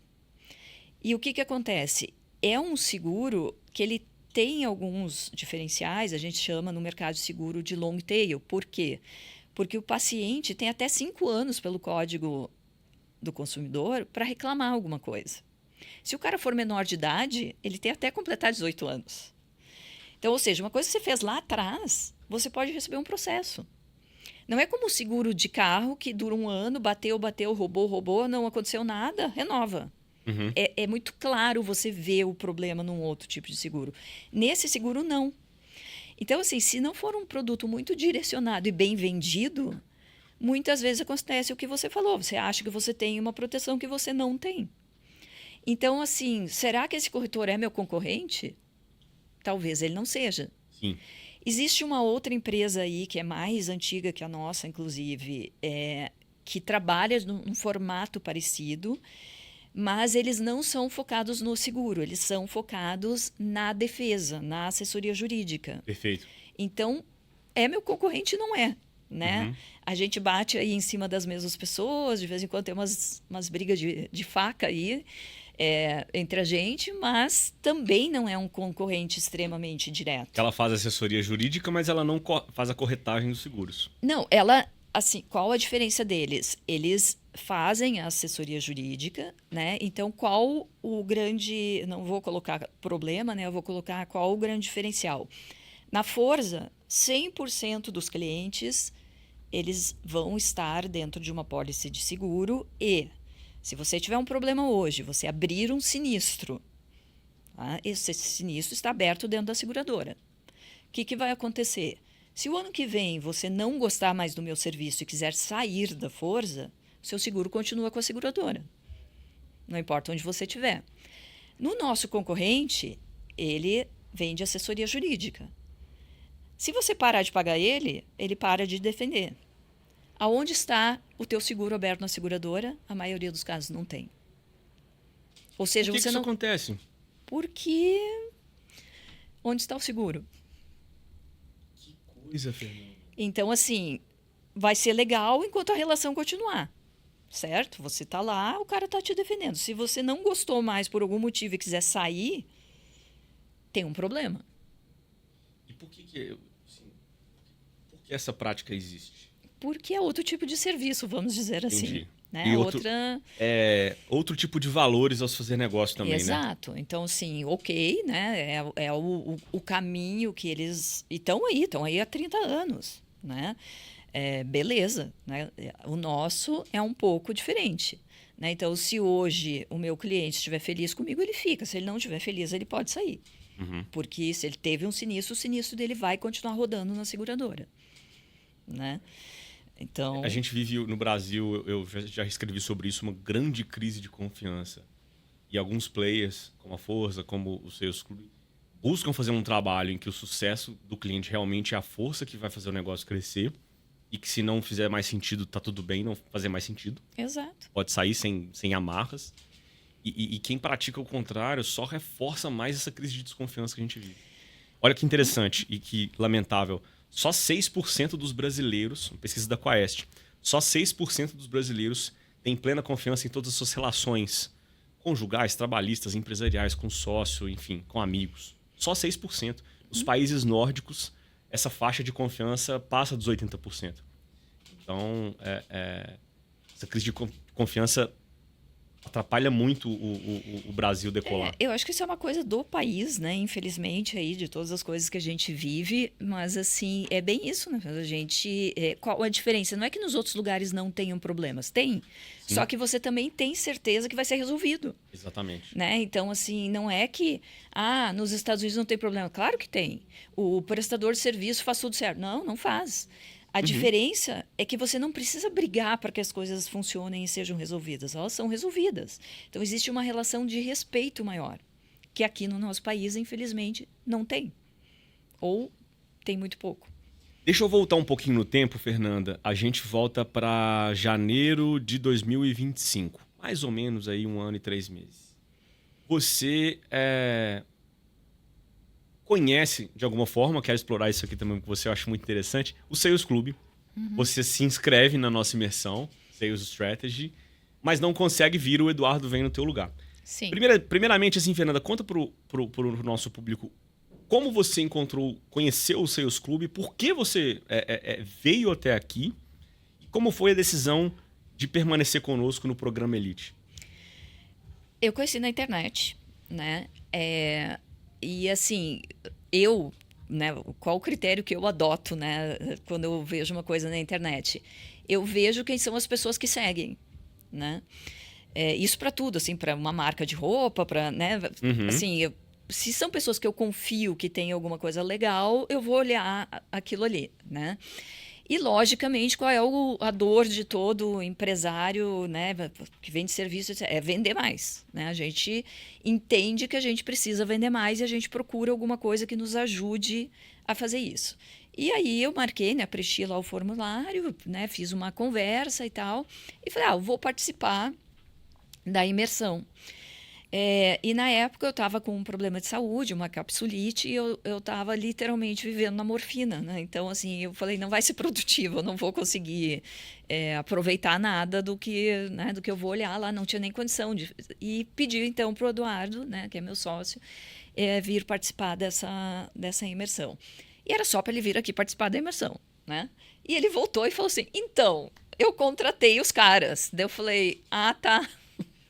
E o que acontece? É um seguro que ele tem alguns diferenciais, a gente chama no mercado de seguro de long tail. Por quê? Porque o paciente tem até 5 anos pelo Código do Consumidor para reclamar alguma coisa. Se o cara for menor de idade, ele tem até completar 18 anos. Então, ou seja, uma coisa que você fez lá atrás, você pode receber um processo. Não é como o seguro de carro que dura 1 ano, bateu, roubou, não aconteceu nada, renova. Uhum. É muito claro você ver o problema num outro tipo de seguro. Nesse seguro, não. Então, assim, se não for um produto muito direcionado e bem vendido, muitas vezes acontece o que você falou. Você acha que você tem uma proteção que você não tem. Então, assim, será que esse corretor é meu concorrente? Talvez ele não seja. Sim. Existe uma outra empresa aí que é mais antiga que a nossa, inclusive, que trabalha num formato parecido, mas eles não são focados no seguro, eles são focados na defesa, na assessoria jurídica. Perfeito. Então, é meu concorrente, não é, né? Uhum. A gente bate aí em cima das mesmas pessoas, de vez em quando tem umas brigas de faca aí entre a gente, mas também não é um concorrente extremamente direto. Ela faz assessoria jurídica, mas ela não faz a corretagem dos seguros. Não, ela, assim, qual a diferença deles? Eles fazem a assessoria jurídica, né? Então, qual o grande, não vou colocar problema, né? Eu vou colocar qual o grande diferencial. Na Forza, 100% dos clientes, eles vão estar dentro de uma pólice de seguro e, se você tiver um problema hoje, você abrir um sinistro, tá? Esse sinistro está aberto dentro da seguradora. O que vai acontecer? Se o ano que vem você não gostar mais do meu serviço e quiser sair da Forza, seu seguro continua com a seguradora. Não importa onde você estiver. No nosso concorrente, ele vende assessoria jurídica. Se você parar de pagar ele, ele para de defender. Aonde está o teu seguro aberto na seguradora? A maioria dos casos não tem. Ou seja, Por que você isso não... acontece? Porque onde está o seguro? Que coisa, Fernanda. Então, assim, vai ser legal enquanto a relação continuar. Certo? Você está lá, o cara está te defendendo. Se você não gostou mais por algum motivo e quiser sair, tem um problema. E por que essa prática existe? Porque é outro tipo de serviço, vamos dizer assim. Entendi. Né? E outro tipo de valores ao se fazer negócio também, Exato. né? Então, assim, ok, né? É o caminho que eles... estão aí há 30 anos, né? Beleza, né? O nosso é um pouco diferente. Né? Então, se hoje o meu cliente estiver feliz comigo, ele fica. Se ele não estiver feliz, ele pode sair. Uhum. Porque se ele teve um sinistro, o sinistro dele vai continuar rodando na seguradora. Né? Então... A gente vive no Brasil, eu já escrevi sobre isso, uma grande crise de confiança. E alguns players, como a Forza, como os seus clubes, buscam fazer um trabalho em que o sucesso do cliente realmente é a força que vai fazer o negócio crescer. E que se não fizer mais sentido, tá tudo bem não fazer mais sentido. Exato. Pode sair sem amarras. E quem pratica o contrário só reforça mais essa crise de desconfiança que a gente vive. Olha que interessante e que lamentável. Só 6% dos brasileiros, pesquisa da Quaest, só 6% dos brasileiros têm plena confiança em todas as suas relações conjugais, trabalhistas, empresariais, com sócio, enfim, com amigos. Só 6%. Nos países nórdicos, essa faixa de confiança passa dos 80%. Então, essa crise de confiança atrapalha muito o Brasil decolar. Eu acho que isso é uma coisa do país, né? Infelizmente, aí, de todas as coisas que a gente vive. Mas, assim, é bem isso, né? A gente... qual a diferença? Não é que nos outros lugares não tenham problemas. Tem. Sim. Só que você também tem certeza que vai ser resolvido. Exatamente. Né? Então, assim, não é que... nos Estados Unidos não tem problema. Claro que tem. O prestador de serviço faz tudo certo. Não, não faz. A diferença é que você não precisa brigar para que as coisas funcionem e sejam resolvidas. Elas são resolvidas. Então, existe uma relação de respeito maior, que aqui no nosso país, infelizmente, não tem. Ou tem muito pouco. Deixa eu voltar um pouquinho no tempo, Fernanda. A gente volta para janeiro de 2025. Mais ou menos aí 1 ano e 3 meses. Você conhece, de alguma forma, quero explorar isso aqui também com você, eu acho muito interessante, o Sales Club. Você se inscreve na nossa imersão, Sales Strategy, mas não consegue vir, o Eduardo vem no teu lugar. Sim. Primeiramente, assim, Fernanda, conta pro nosso público como você conheceu o Sales Club, por que você veio até aqui e como foi a decisão de permanecer conosco no programa Elite. Eu conheci na internet, né? E assim, né, qual o critério que eu adoto, né, quando eu vejo uma coisa na internet? Eu vejo quem são as pessoas que seguem, né? Isso para tudo, assim, para uma marca de roupa, para, né, assim, se são pessoas que eu confio que tem alguma coisa legal, eu vou olhar aquilo ali, né? E, logicamente, qual é a dor de todo empresário, né, que vende serviço? É vender mais, né? A gente entende que a gente precisa vender mais e a gente procura alguma coisa que nos ajude a fazer isso. E aí eu marquei, né, preenchi lá o formulário, né, fiz uma conversa e tal, e falei, eu vou participar da imersão. E na época eu estava com um problema de saúde, uma capsulite, e eu estava literalmente vivendo na morfina, né? Então, assim, eu falei, não vai ser produtivo, eu não vou conseguir aproveitar nada do que, né, do que eu vou olhar lá, não tinha nem condição de... E pedi, então, para o Eduardo, né, que é meu sócio, vir participar dessa imersão. E era só para ele vir aqui participar da imersão, né? E ele voltou e falou assim, então, eu contratei os caras. Daí eu falei, tá...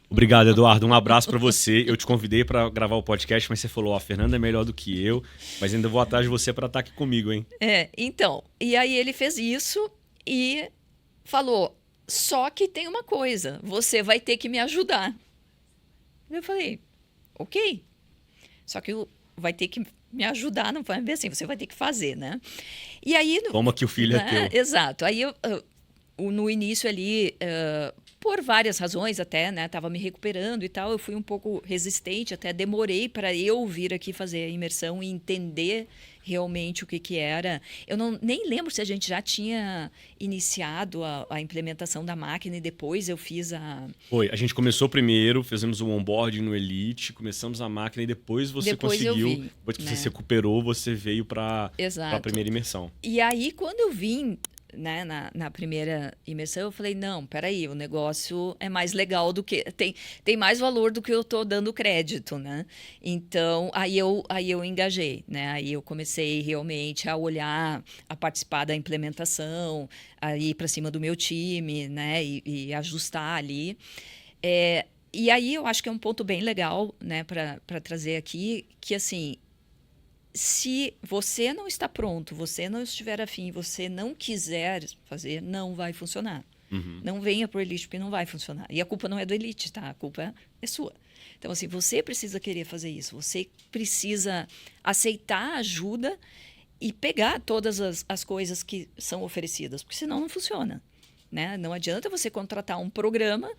Obrigado, Eduardo. Um abraço para você. Eu te convidei para gravar o podcast, mas você falou, a Fernanda é melhor do que eu, mas ainda vou atrás de você para estar aqui comigo, hein? Então. E aí ele fez isso e falou, só que tem uma coisa, você vai ter que me ajudar. Eu falei, ok. Só que vai ter que me ajudar, não vai ver assim, você vai ter que fazer, né? E aí... Toma que o filho é teu. Exato. Aí no início ali... por várias razões até, né? Tava me recuperando e tal. Eu fui um pouco resistente, até demorei para eu vir aqui fazer a imersão e entender realmente o que era. Eu nem lembro se a gente já tinha iniciado a implementação da máquina e depois eu fiz Foi, a gente começou primeiro, fizemos o onboarding no Elite, começamos a máquina e depois você conseguiu, depois que você se recuperou, você veio para a primeira imersão. E aí, quando eu vim, né, na primeira imersão, eu falei, não, peraí, o negócio é mais legal do que... Tem mais valor do que eu estou dando crédito, né? Então, aí eu engajei, né? Aí eu comecei realmente a olhar, a participar da implementação, a ir para cima do meu time, né? E ajustar ali. E aí eu acho que é um ponto bem legal, né, para trazer aqui, que assim... Se você não está pronto, você não estiver afim, você não quiser fazer, não vai funcionar. Uhum. Não venha para o Elite porque não vai funcionar. E a culpa não é do Elite, tá? A culpa é sua. Então, assim, você precisa querer fazer isso. Você precisa aceitar a ajuda e pegar todas as coisas que são oferecidas, porque senão não funciona, né? Não adianta você contratar um programa,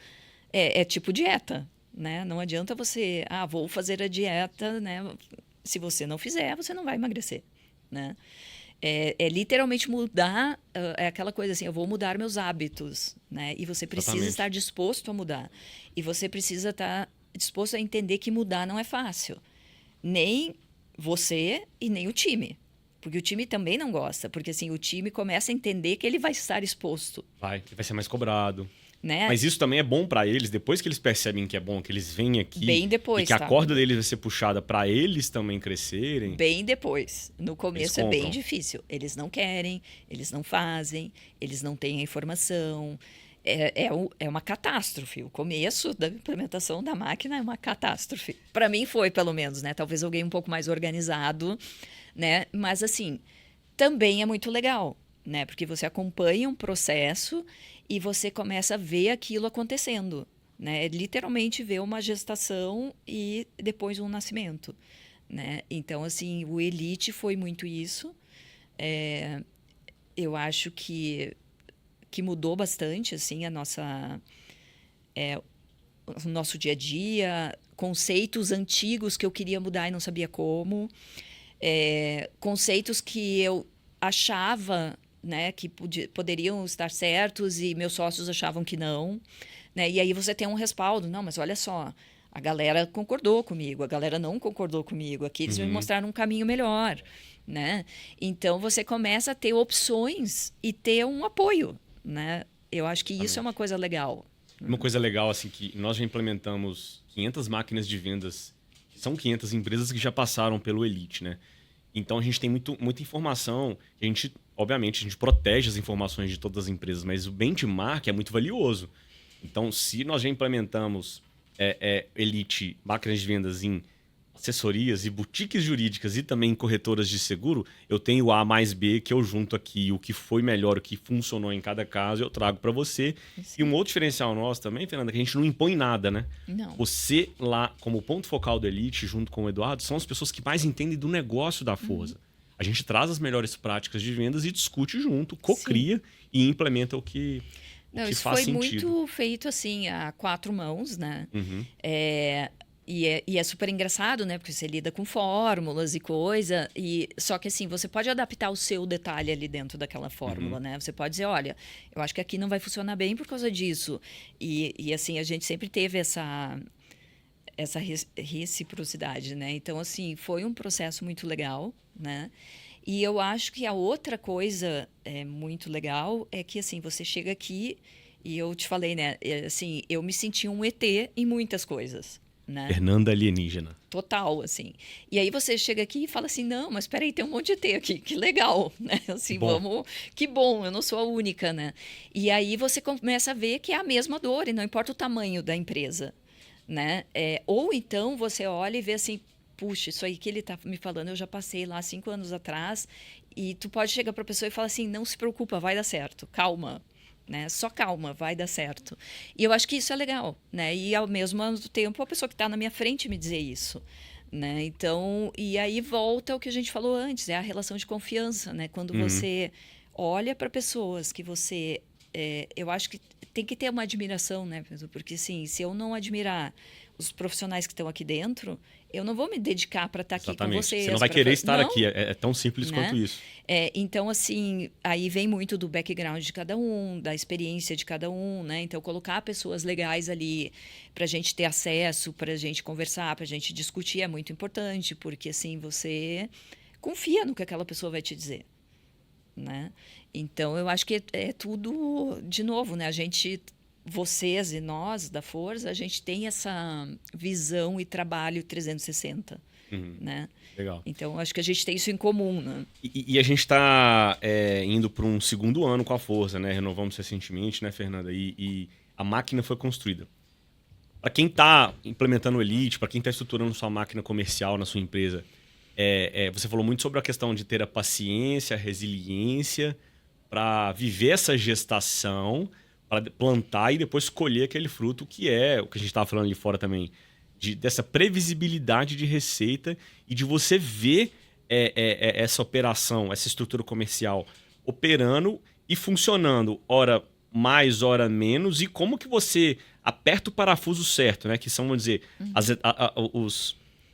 é tipo dieta, né? Não adianta você, vou fazer a dieta, né? Se você não fizer, você não vai emagrecer, né? É literalmente mudar, é aquela coisa assim, eu vou mudar meus hábitos, né? E você precisa estar disposto a mudar. E você precisa estar disposto a entender que mudar não é fácil. Nem você e nem o time. Porque o time também não gosta. Porque assim, o time começa a entender que ele vai estar exposto. Vai ser mais cobrado. Né? Mas isso também é bom para eles, depois que eles percebem que é bom, que eles vêm aqui bem depois, e que a corda deles vai ser puxada para eles também crescerem. Bem depois. No começo é bem difícil. Eles não querem, eles não fazem, eles não têm a informação. É uma catástrofe. O começo da implementação da máquina é uma catástrofe. Para mim foi, pelo menos, né? Talvez alguém um pouco mais organizado, né? Mas assim, também é muito legal, né? Porque você acompanha um processo e você começa a ver aquilo acontecendo, né? Literalmente ver uma gestação e depois um nascimento, né? Então, assim, o Elite foi muito isso. Eu acho que mudou bastante, assim, o nosso dia a dia, conceitos antigos que eu queria mudar e não sabia como, conceitos que eu achava, né, que poderiam estar certos e meus sócios achavam que não, né? E aí você tem um respaldo. Não, mas olha só, a galera concordou comigo, a galera não concordou comigo, aqui eles me mostraram um caminho melhor, né? Então você começa a ter opções e ter um apoio, né? Eu acho que isso é uma coisa legal. Uma coisa legal, assim, que nós já implementamos 500 máquinas de vendas, que são 500 empresas que já passaram pelo Elite, né? Então a gente tem muita informação, obviamente, a gente protege as informações de todas as empresas, mas o benchmark é muito valioso. Então, se nós já implementamos Elite, máquinas de vendas em assessorias e boutiques jurídicas e também em corretoras de seguro, eu tenho A mais B que eu junto aqui, o que foi melhor, o que funcionou em cada caso, eu trago para você. Sim. E um outro diferencial nosso também, Fernanda, que a gente não impõe nada, né? Não. Você lá, como ponto focal do Elite, junto com o Eduardo, são as pessoas que mais entendem do negócio da Forza. A gente traz as melhores práticas de vendas e discute junto, cocria e implementa o que faz foi sentido. muito feito assim, a 4 mãos, né? Uhum. E é super engraçado, né? Porque você lida com fórmulas e coisa. Só que assim, você pode adaptar o seu detalhe ali dentro daquela fórmula, né? Você pode dizer, olha, eu acho que aqui não vai funcionar bem por causa disso. E assim, a gente sempre teve essa reciprocidade, né? Então, assim, foi um processo muito legal, né? E eu acho que a outra coisa muito legal é que, assim, você chega aqui e eu te falei, né? Assim, eu me senti um ET em muitas coisas, né? Fernanda alienígena. Total, assim. E aí você chega aqui e fala assim, não, mas peraí, tem um monte de ET aqui, que legal, né? Assim, Bom. que bom, eu não sou a única, né? E aí você começa a ver que é a mesma dor, e não importa o tamanho da empresa, né? Ou então você olha e vê assim, puxa, isso aí que ele está me falando, eu já passei lá 5 anos atrás, e tu pode chegar para a pessoa e falar assim, não se preocupa, vai dar certo, calma, né? Só calma, vai dar certo. E eu acho que isso é legal, né? E ao mesmo tempo a pessoa que está na minha frente me dizer isso, né? Então, e aí volta ao que a gente falou antes, é a relação de confiança, né? Quando você olha para pessoas que você eu acho que tem que ter uma admiração, né? Porque, assim, se eu não admirar os profissionais que estão aqui dentro, eu não vou me dedicar para estar aqui com vocês. Você não vai querer estar não, aqui. É tão simples né? quanto isso. Então, assim, aí vem muito do background de cada um, da experiência de cada um, né? Então, colocar pessoas legais ali para a gente ter acesso, para a gente conversar, para a gente discutir é muito importante, porque, assim, você confia no que aquela pessoa vai te dizer, né? Então, eu acho que é tudo, de novo, né? Vocês e nós, da Força, a gente tem essa visão e trabalho 360, né? Legal. Então, acho que a gente tem isso em comum, né? E a gente está indo para um segundo ano com a Força, né? Renovamos recentemente, né, Fernanda? E a máquina foi construída. Para quem está implementando o Elite, para quem está estruturando sua máquina comercial na sua empresa, você falou muito sobre a questão de ter a paciência, a resiliência para viver essa gestação, para plantar e depois colher aquele fruto que é o que a gente estava falando ali fora também, dessa previsibilidade de receita e de você ver essa operação, essa estrutura comercial operando e funcionando, hora mais, hora menos, e como que você aperta o parafuso certo, né? Que são, vamos dizer,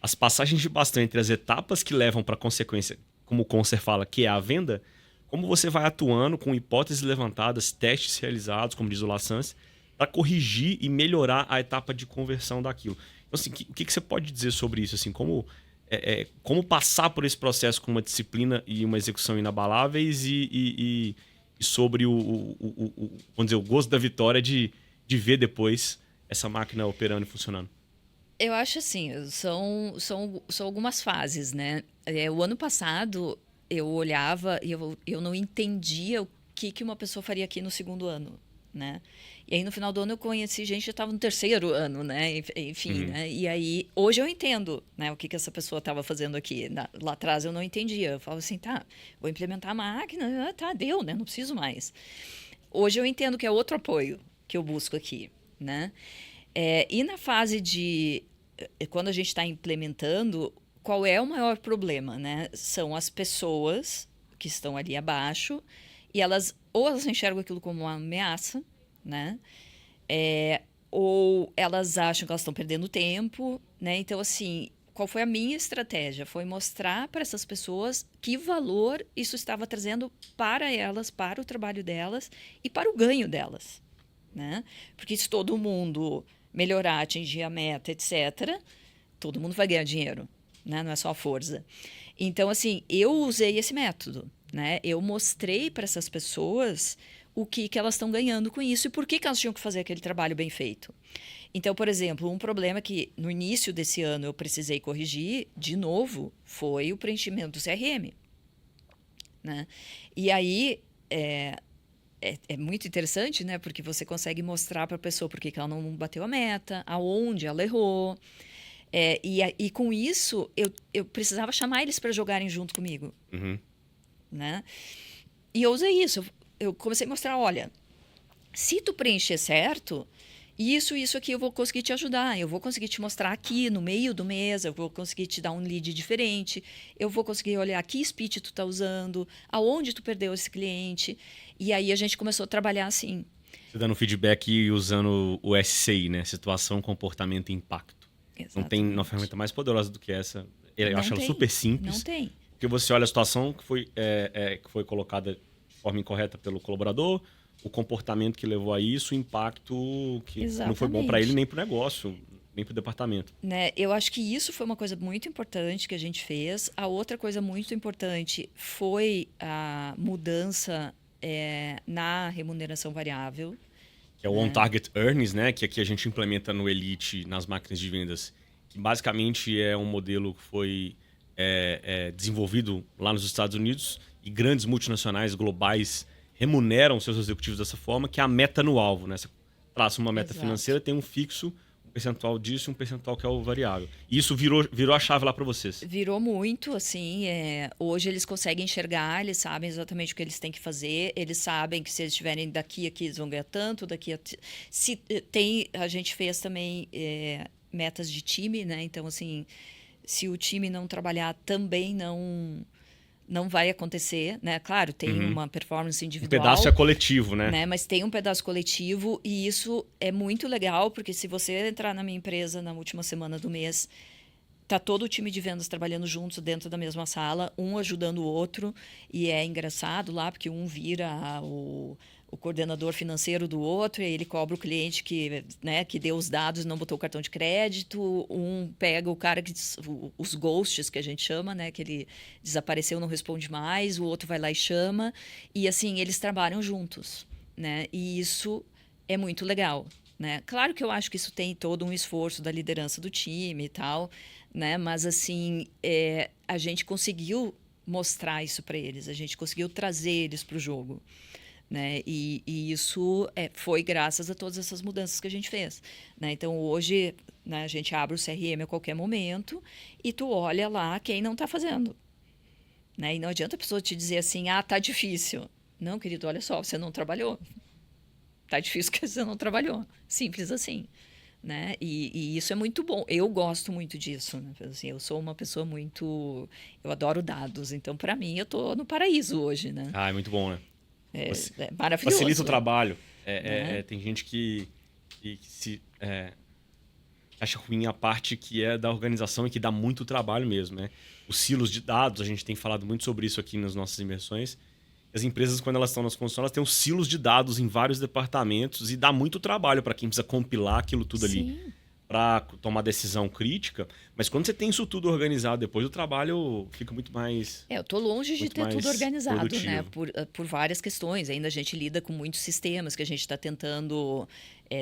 as passagens de bastão entre as etapas que levam para a consequência, como o Concer fala, que é a venda, como você vai atuando com hipóteses levantadas, testes realizados, como diz o Lassance, para corrigir e melhorar a etapa de conversão daquilo. Então, assim, o que você pode dizer sobre isso? Assim, como passar por esse processo com uma disciplina e uma execução inabaláveis e sobre vamos dizer, o gosto da vitória de ver depois essa máquina operando e funcionando? Eu acho assim, são algumas fases, né? O ano passado eu olhava e eu não entendia o que uma pessoa faria aqui no segundo ano, né? E aí no final do ano eu conheci gente que estava no terceiro ano, né? Enfim, né? E aí hoje eu entendo, né? O que essa pessoa estava fazendo aqui. Lá atrás eu não entendia. Eu falo assim, tá, vou implementar a máquina, tá, deu, né? Não preciso mais. Hoje eu entendo que é outro apoio que eu busco aqui, né? E na fase de quando a gente está implementando, qual é o maior problema, né? São as pessoas que estão ali abaixo e elas enxergam aquilo como uma ameaça, né? Ou elas acham que elas estão perdendo tempo, né? Então, assim, qual foi a minha estratégia? Foi mostrar para essas pessoas que valor isso estava trazendo para elas, para o trabalho delas e para o ganho delas, né? Porque se todo mundo melhorar, atingir a meta, etc., todo mundo vai ganhar dinheiro, né? Não é só a força. Então, assim, eu usei esse método, né? Eu mostrei para essas pessoas o que elas estão ganhando com isso e por que elas tinham que fazer aquele trabalho bem feito. Então, por exemplo, um problema que no início desse ano eu precisei corrigir, de novo, foi o preenchimento do CRM, né? E aí, é muito interessante, né? Porque você consegue mostrar para a pessoa por que ela não bateu a meta, aonde ela errou. E com isso, eu precisava chamar eles para jogarem junto comigo. Né? E eu usei isso. Eu comecei a mostrar, olha, se tu preencher certo isso aqui eu vou conseguir te ajudar, eu vou conseguir te mostrar aqui no meio do mês, eu vou conseguir te dar um lead diferente, eu vou conseguir olhar que speech tu está usando, aonde tu perdeu esse cliente. E aí a gente começou a trabalhar assim. Você dando feedback e usando o SCI, né? Situação, comportamento e impacto. Não tem uma Exatamente. ferramenta mais poderosa do que essa. Eu Não acho ela tem, super não simples. tem. Porque você olha a situação que foi colocada de forma incorreta pelo colaborador, o comportamento que levou a isso, o impacto que não foi bom para ele Exatamente. nem para o negócio, nem para o departamento. Né? Eu acho que isso foi uma coisa muito importante que a gente fez. A outra coisa muito importante foi a mudança na remuneração variável. Que é o On Target Earnings, né? Que aqui a gente implementa no Elite, nas máquinas de vendas. Que basicamente é um modelo que foi desenvolvido lá nos Estados Unidos e grandes multinacionais globais remuneram seus executivos dessa forma, que é a meta no alvo, né? Você traça uma meta Exato. financeira, tem um fixo, um percentual disso e um percentual que é o variável. E isso virou a chave lá para vocês. Virou muito, assim. Hoje eles conseguem enxergar, eles sabem exatamente o que eles têm que fazer, eles sabem que se eles estiverem daqui a aqui, eles vão ganhar tanto, daqui a. Se tem, a gente fez também metas de time, né? Então, assim, se o time não trabalhar, também não vai acontecer, né? Claro, tem Uhum. uma performance Um pedaço é individual, coletivo, né? né? Mas tem um pedaço coletivo e isso é muito legal, porque se você entrar na minha empresa na última semana do mês, tá todo o time de vendas trabalhando juntos dentro da mesma sala, um ajudando o outro, e é engraçado lá, porque um vira o coordenador financeiro do outro, e ele cobra o cliente que deu os dados e não botou o cartão de crédito, um pega o cara os ghosts que a gente chama, né, que ele desapareceu, não responde mais, o outro vai lá e chama, e assim, eles trabalham juntos, né, e isso é muito legal. Né? Claro que eu acho que isso tem todo um esforço da liderança do time e tal, né? Mas assim, a gente conseguiu mostrar isso para eles, a gente conseguiu trazer eles para o jogo. Né? E isso foi graças a todas essas mudanças que a gente fez. Né? Então, hoje, né, a gente abre o CRM a qualquer momento e tu olha lá quem não está fazendo. Né? E não adianta a pessoa te dizer assim, tá difícil. Não, querido, olha só, você não trabalhou. Tá difícil porque você não trabalhou. Simples assim. Né? E isso é muito bom. Eu gosto muito disso. Né? Assim, eu sou uma pessoa muito. Eu adoro dados. Então, para mim, eu estou no paraíso hoje. Né? Ah, é muito bom, né? É Facilita o maravilhoso. trabalho. Né? Tem gente que se acha ruim a parte que é da organização e que dá muito trabalho mesmo, né? Os silos de dados, a gente tem falado muito sobre isso aqui nas nossas imersões. As empresas, quando elas estão nas construções, elas têm os silos de dados em vários departamentos e dá muito trabalho para quem precisa compilar aquilo tudo ali Sim. para tomar decisão crítica. Mas quando você tem isso tudo organizado, depois o trabalho fica Eu estou longe de muito ter tudo mais organizado, né? produtivo. Por várias questões. Ainda a gente lida com muitos sistemas que a gente está tentando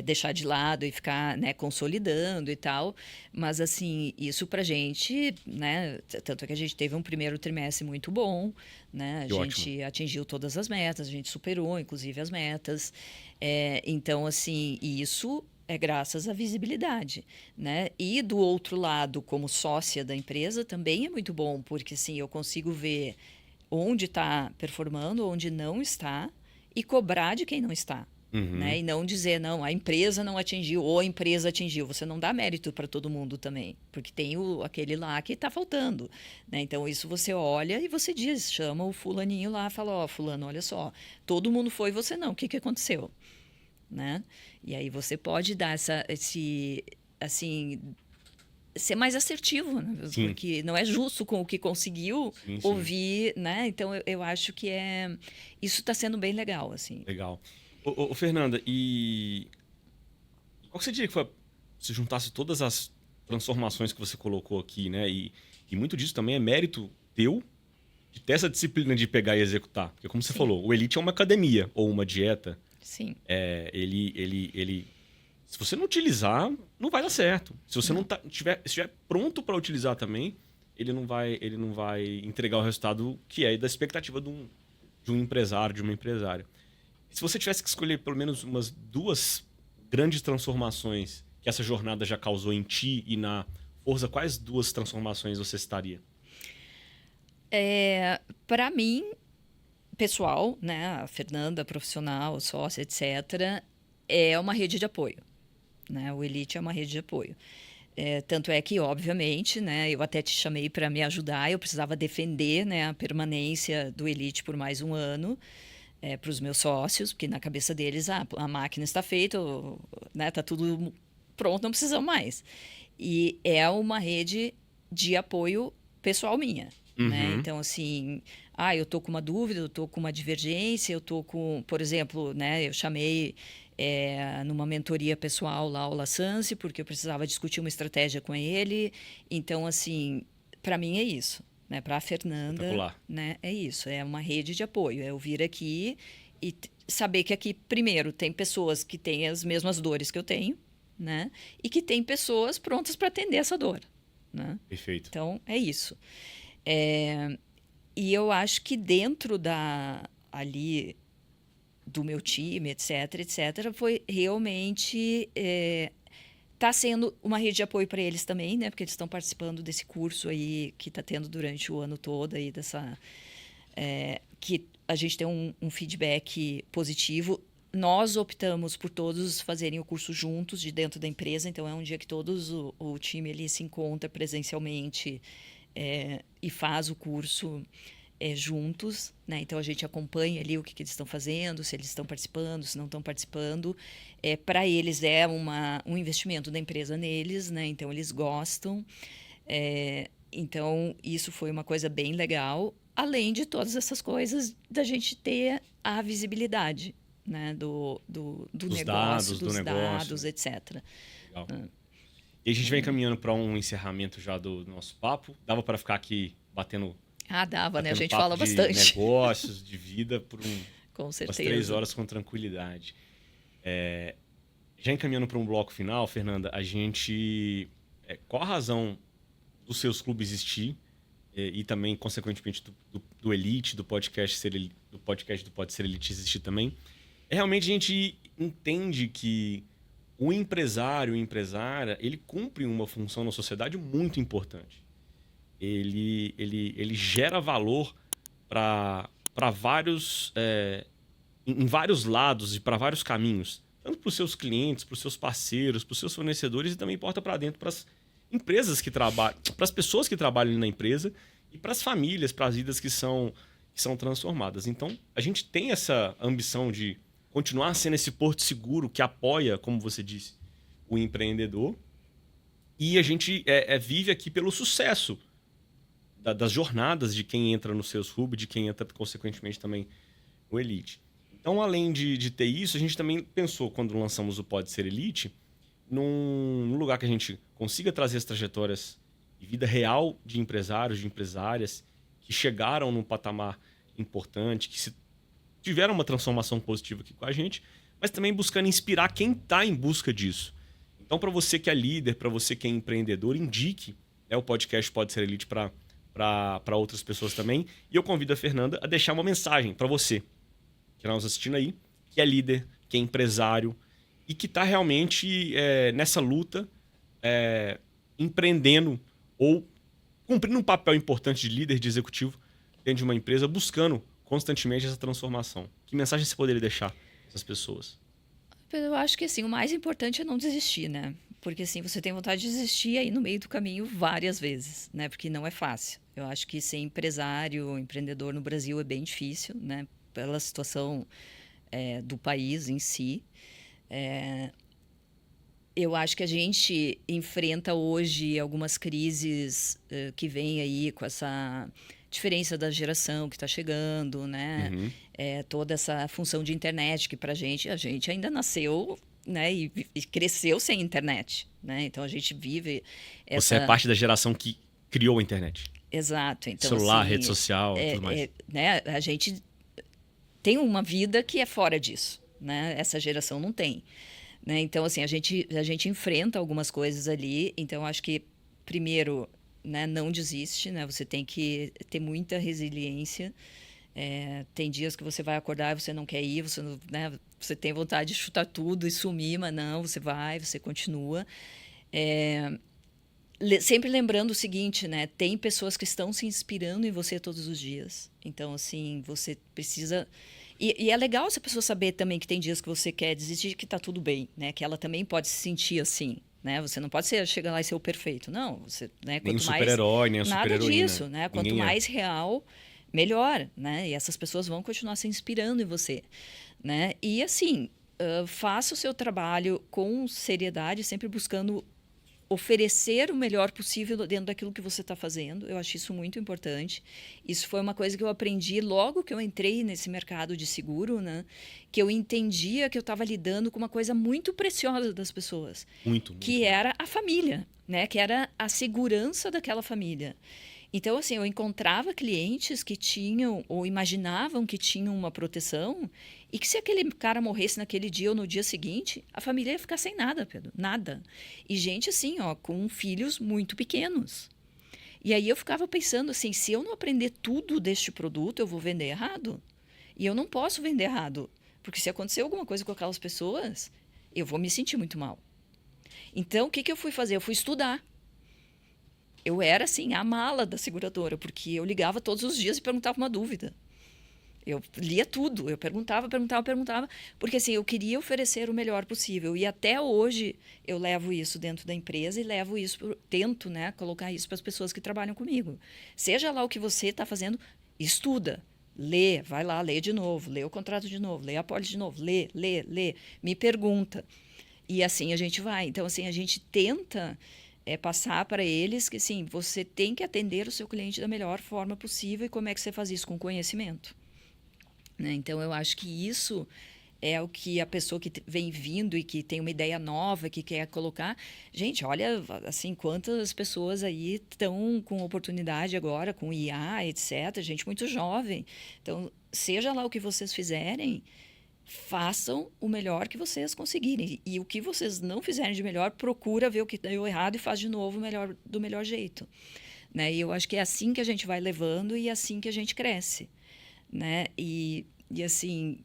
deixar de lado e ficar, né, consolidando e tal. Mas, assim, isso pra gente, né? Tanto é que a gente teve um primeiro trimestre muito bom, né? A Que ótimo. gente atingiu todas as metas, a gente superou, inclusive, as metas. Então, assim, isso é graças à visibilidade, né? E do outro lado, como sócia da empresa, também é muito bom, porque assim, eu consigo ver onde está performando, onde não está, e cobrar de quem não está. Né? Uhum. E não dizer, não, a empresa não atingiu, ou a empresa atingiu. Você não dá mérito para todo mundo também, porque tem aquele lá que está faltando. Né? Então, isso você olha e você diz, chama o fulaninho lá, fala, ó, fulano, olha só, todo mundo foi, você não, o que aconteceu? Né? E aí você pode dar assim, ser mais assertivo, né? Sim, Porque não é justo com o que conseguiu sim, sim. ouvir, né? Então eu acho que isso está sendo bem legal, assim. Legal. Ô, Fernanda, e qual que você diria que foi, se juntasse todas as transformações que você colocou aqui, né? E muito disso também é mérito teu de ter essa disciplina de pegar e executar. Porque como você Sim, falou, o Elite é uma academia ou uma dieta. sim, Se você não utilizar, não vai dar certo. Se você não não, estiver pronto para utilizar também, ele não vai entregar o resultado que é da expectativa de um empresário, de uma empresária. Se você tivesse que escolher pelo menos umas duas grandes transformações que essa jornada já causou em ti e na Força, quais duas transformações você estaria? para mim, pessoal, né? A Fernanda, profissional, sócia, etc., é uma rede de apoio. né? O Elite é uma rede de apoio. Tanto é que, obviamente, né, eu até te chamei para me ajudar, eu precisava defender, né, a permanência do Elite por mais um ano para os meus sócios, porque na cabeça deles a máquina está feita, né, está tudo pronto, não precisamos mais. E é uma rede de apoio pessoal minha. Né? Então, assim, eu tô com uma dúvida, eu tô com uma divergência, eu tô com, por exemplo, né, eu chamei numa mentoria pessoal lá o Lassance, porque eu precisava discutir uma estratégia com ele. Então, assim, para mim é isso. Né? Para a Fernanda, né, é isso. É uma rede de apoio. É eu vir aqui e saber que aqui, primeiro, tem pessoas que têm as mesmas dores que eu tenho, né? E que tem pessoas prontas para atender essa dor. Né? Perfeito. Então, é isso. E eu acho que dentro ali do meu time, etc., foi realmente está sendo uma rede de apoio para eles também, né? Porque eles estão participando desse curso aí que está tendo durante o ano todo aí que a gente tem um feedback positivo. Nós optamos por todos fazerem o curso juntos de dentro da empresa, então é um dia que todos o time ali se encontra presencialmente e faz o curso juntos, né? Então a gente acompanha ali o que eles estão fazendo, se eles estão participando, se não estão participando. Para eles é um investimento da empresa neles, né? Então eles gostam. Então isso foi uma coisa bem legal, além de todas essas coisas da gente ter a visibilidade, né? do negócio, dos dados, etc. Legal. E a gente vem caminhando para um encerramento já do nosso papo. Dava para ficar aqui batendo. Dava, né? A gente papo fala de bastante. Negócios, de vida, por Com certeza. umas 3 horas com tranquilidade. Já encaminhando para um bloco final, Fernanda, a gente. Qual a razão dos seus clubes existir e também, consequentemente, do Elite, do podcast do Pode Ser Elite existir também? Realmente a gente entende que o empresário, a empresária, ele cumpre uma função na sociedade muito importante. Ele gera valor para vários em vários lados e para vários caminhos, tanto para os seus clientes, para os seus parceiros, para os seus fornecedores, e também importa para dentro para as empresas que trabalham, para as pessoas que trabalham na empresa e para as famílias, para as vidas que são transformadas. Então a gente tem essa ambição de continuar sendo esse porto seguro que apoia, como você disse, o empreendedor, e a gente vive aqui pelo sucesso das jornadas de quem entra nos seus hubs, de quem entra, consequentemente, também no Elite. Então, além de ter isso, a gente também pensou, quando lançamos o Pode Ser Elite, num lugar que a gente consiga trazer as trajetórias e vida real de empresários, de empresárias, que chegaram num patamar importante, que tiveram uma transformação positiva aqui com a gente, mas também buscando inspirar quem está em busca disso. Então, para você que é líder, para você que é empreendedor, indique o podcast Pode Ser Elite para outras pessoas também. E eu convido a Fernanda a deixar uma mensagem para você que está nos assistindo aí, que é líder, que é empresário e que está realmente nessa luta, empreendendo ou cumprindo um papel importante de líder, de executivo dentro de uma empresa, buscando constantemente essa transformação. Que mensagem você poderia deixar para essas pessoas? Eu acho que assim, o mais importante é não desistir, né? Porque assim, você tem vontade de desistir aí no meio do caminho várias vezes, né? Porque não é fácil. Eu acho que ser empresário, empreendedor no Brasil é bem difícil, né? Pela situação do país em si. Eu acho que a gente enfrenta hoje algumas crises que vêm aí com essa diferença da geração que está chegando, né? Uhum. Toda essa função de internet que a gente ainda nasceu, né? E cresceu sem internet, né? Então a gente vive essa... Você é parte da geração que criou a internet. Exato. Então, celular, assim, rede social, tudo mais. Né? A gente tem uma vida que é fora disso, né? Essa geração não tem. Né? Então, assim, a gente enfrenta algumas coisas ali. Então, acho que, primeiro, né, não desiste, né? Você tem que ter muita resiliência. Tem dias que você vai acordar e você não quer ir, você tem vontade de chutar tudo e sumir, mas não, você vai, você continua. Sempre lembrando o seguinte, né? Tem pessoas que estão se inspirando em você todos os dias. Então, assim, você precisa E é legal essa pessoa saber também que tem dias que você quer desistir, que tá tudo bem, né? Que ela também pode se sentir assim, né? Você não pode chegar lá e ser o perfeito. Não, você, né? Nem um Quanto mais... super-herói, nem a Nada super-heroína. disso, né? Quanto Ninguém é. mais real, melhor, né? E essas pessoas vão continuar se inspirando em você, né? E assim, faça o seu trabalho com seriedade, sempre buscando oferecer o melhor possível dentro daquilo que você está fazendo. Eu acho isso muito importante. Isso foi uma coisa que eu aprendi logo que eu entrei nesse mercado de seguro, né? Que eu entendia que eu estava lidando com uma coisa muito preciosa das pessoas, Muito, muito. que era a família, né? Que era a segurança daquela família. Então, assim, eu encontrava clientes que tinham ou imaginavam que tinham uma proteção e que se aquele cara morresse naquele dia ou no dia seguinte, a família ia ficar sem nada, Pedro, nada. E gente assim, ó, com filhos muito pequenos. E aí eu ficava pensando assim, se eu não aprender tudo deste produto, eu vou vender errado. E eu não posso vender errado, porque se acontecer alguma coisa com aquelas pessoas, eu vou me sentir muito mal. Então, o que que eu fui fazer? Eu fui estudar. Eu era, assim, a mala da seguradora, porque eu ligava todos os dias e perguntava uma dúvida. Eu lia tudo, eu perguntava, porque assim, eu queria oferecer o melhor possível. E até hoje eu levo isso dentro da empresa e levo isso, tento, né, colocar isso para as pessoas que trabalham comigo. Seja lá o que você está fazendo, estuda, lê, vai lá, lê de novo, lê o contrato de novo, lê a pólice de novo, lê, me pergunta. E assim a gente vai. Então, assim, a gente tenta passar para eles que, assim, você tem que atender o seu cliente da melhor forma possível e como é que você faz isso com conhecimento. Né? Então, eu acho que isso é o que a pessoa que vem vindo e que tem uma ideia nova, que quer colocar... Gente, olha, assim, quantas pessoas aí estão com oportunidade agora, com IA, etc. Gente muito jovem. Então, seja lá o que vocês fizerem, façam o melhor que vocês conseguirem. E o que vocês não fizerem de melhor, procura ver o que deu errado e faz de novo do melhor jeito. Né? E eu acho que é assim que a gente vai levando e é assim que a gente cresce. Né? E assim,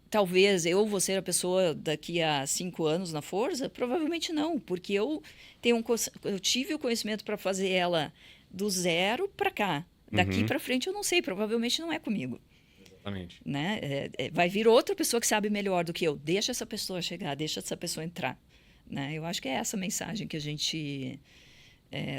talvez eu vou ser a pessoa daqui a 5 anos na Força? Provavelmente não, porque eu tive o conhecimento para fazer ela do zero para cá. Daqui para frente eu não sei, provavelmente não é comigo. Exatamente. Né? Vai vir outra pessoa que sabe melhor do que eu. Deixa essa pessoa chegar, deixa essa pessoa entrar. Né? Eu acho que é essa mensagem que a gente...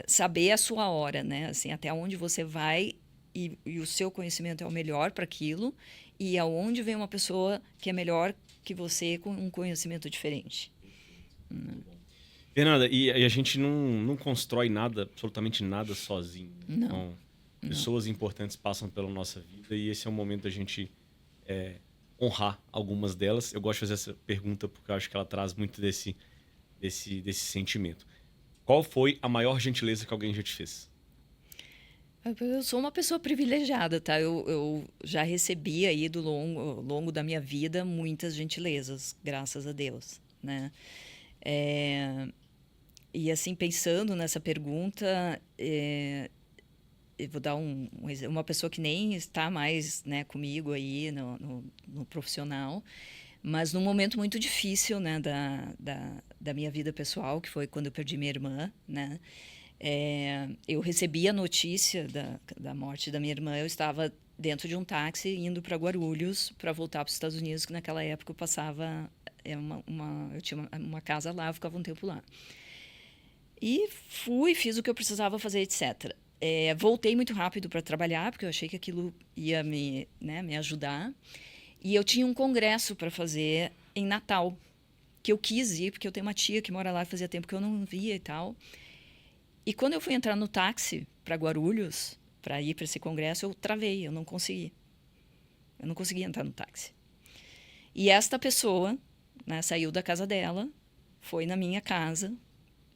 saber a sua hora, né? Assim, até onde você vai e o seu conhecimento é o melhor para aquilo e aonde vem uma pessoa que é melhor que você com um conhecimento diferente. Fernanda, e a gente não constrói nada, absolutamente nada sozinho. Não. Então, pessoas importantes passam pela nossa vida e esse é o momento da gente honrar algumas delas. Eu gosto de fazer essa pergunta porque eu acho que ela traz muito desse sentimento. Qual foi a maior gentileza que alguém já te fez? Eu sou uma pessoa privilegiada, tá? Eu já recebi aí ao longo da minha vida muitas gentilezas, graças a Deus, né? E assim, pensando nessa pergunta, eu vou dar uma pessoa que nem está mais, né, comigo aí no profissional, mas num momento muito difícil, né, da minha vida pessoal, que foi quando eu perdi minha irmã, né? Eu recebi a notícia da morte da minha irmã. Eu estava dentro de um táxi indo para Guarulhos para voltar para os Estados Unidos, que naquela época eu passava eu tinha uma casa lá, eu ficava um tempo lá. E fiz o que eu precisava fazer, etc. Voltei muito rápido para trabalhar, porque eu achei que aquilo ia me ajudar. E eu tinha um congresso para fazer em Natal, que eu quis ir, porque eu tenho uma tia que mora lá, fazia tempo que eu não via e tal. E quando eu fui entrar no táxi para Guarulhos, para ir para esse congresso, eu travei, eu não consegui. Eu não consegui entrar no táxi. E esta pessoa, né, saiu da casa dela, foi na minha casa,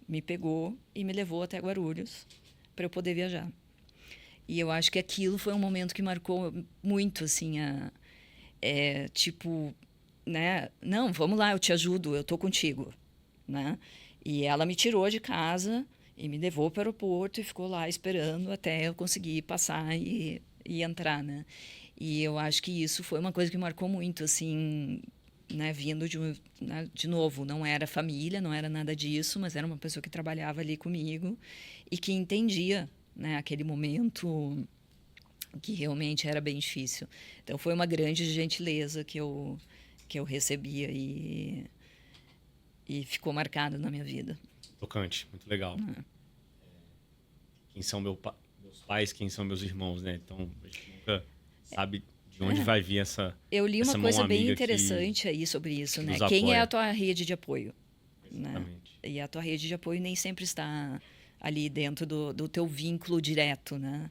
me pegou e me levou até Guarulhos para eu poder viajar. E eu acho que aquilo foi um momento que marcou muito, assim, tipo, né? Não, vamos lá, eu te ajudo, eu tô contigo, né? E ela me tirou de casa e me levou para o aeroporto e ficou lá esperando até eu conseguir passar e entrar, né? E eu acho que isso foi uma coisa que marcou muito, assim, né? Vindo de novo, não era família, não era nada disso, mas era uma pessoa que trabalhava ali comigo e que entendia, né, aquele momento que realmente era bem difícil. Então foi uma grande gentileza que eu recebia e ficou marcado na minha vida. Tocante, muito legal. Quem são meus pais, quem são meus irmãos, né? Então a gente nunca sabe de onde vai vir essa. Eu li essa uma coisa mão bem amiga interessante aí sobre isso, né? nos Quem é apoia. a tua rede de apoio? Né? Exatamente. E a tua rede de apoio nem sempre está ali dentro do teu vínculo direto, né?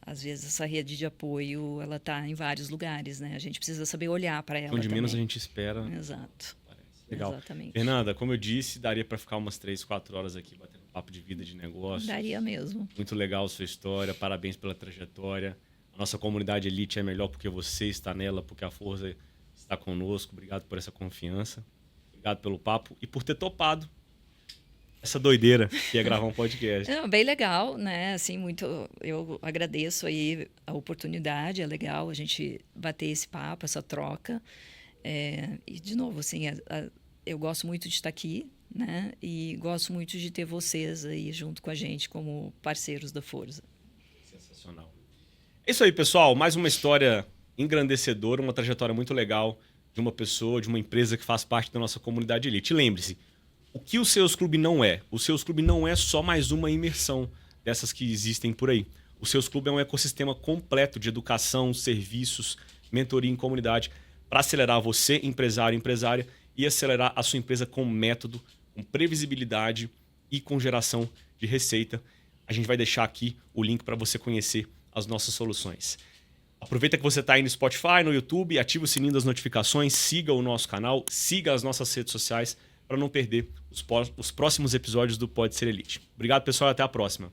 Às vezes essa rede de apoio ela está em vários lugares, né? A gente precisa saber olhar para ela Onde também. menos a gente espera. Exato. Legal. Exatamente. Fernanda, como eu disse, daria para ficar umas 3, 4 horas aqui batendo papo de vida, de negócio. Daria mesmo. Muito legal a sua história, parabéns pela trajetória. A nossa comunidade Elite é melhor porque você está nela, porque a Forza está conosco. Obrigado por essa confiança. Obrigado pelo papo e por ter topado essa doideira que é gravar um podcast. Não, bem legal, né? Assim, eu agradeço aí a oportunidade, é legal a gente bater esse papo, essa troca. E, de novo, assim, eu gosto muito de estar aqui, né? E gosto muito de ter vocês aí junto com a gente como parceiros da Forza. Sensacional. É isso aí, pessoal. Mais uma história engrandecedora, uma trajetória muito legal de uma pessoa, de uma empresa que faz parte da nossa comunidade Elite. Lembre-se, o que o Seus Clube não é? O Seus Clube não é só mais uma imersão dessas que existem por aí. O Seus Clube é um ecossistema completo de educação, serviços, mentoria em comunidade para acelerar você, empresário, empresária, e acelerar a sua empresa com método, com previsibilidade e com geração de receita. A gente vai deixar aqui o link para você conhecer as nossas soluções. Aproveita que você está aí no Spotify, no YouTube, ativa o sininho das notificações, siga o nosso canal, siga as nossas redes sociais para não perder os próximos episódios do Pode Ser Elite. Obrigado, pessoal, e até a próxima.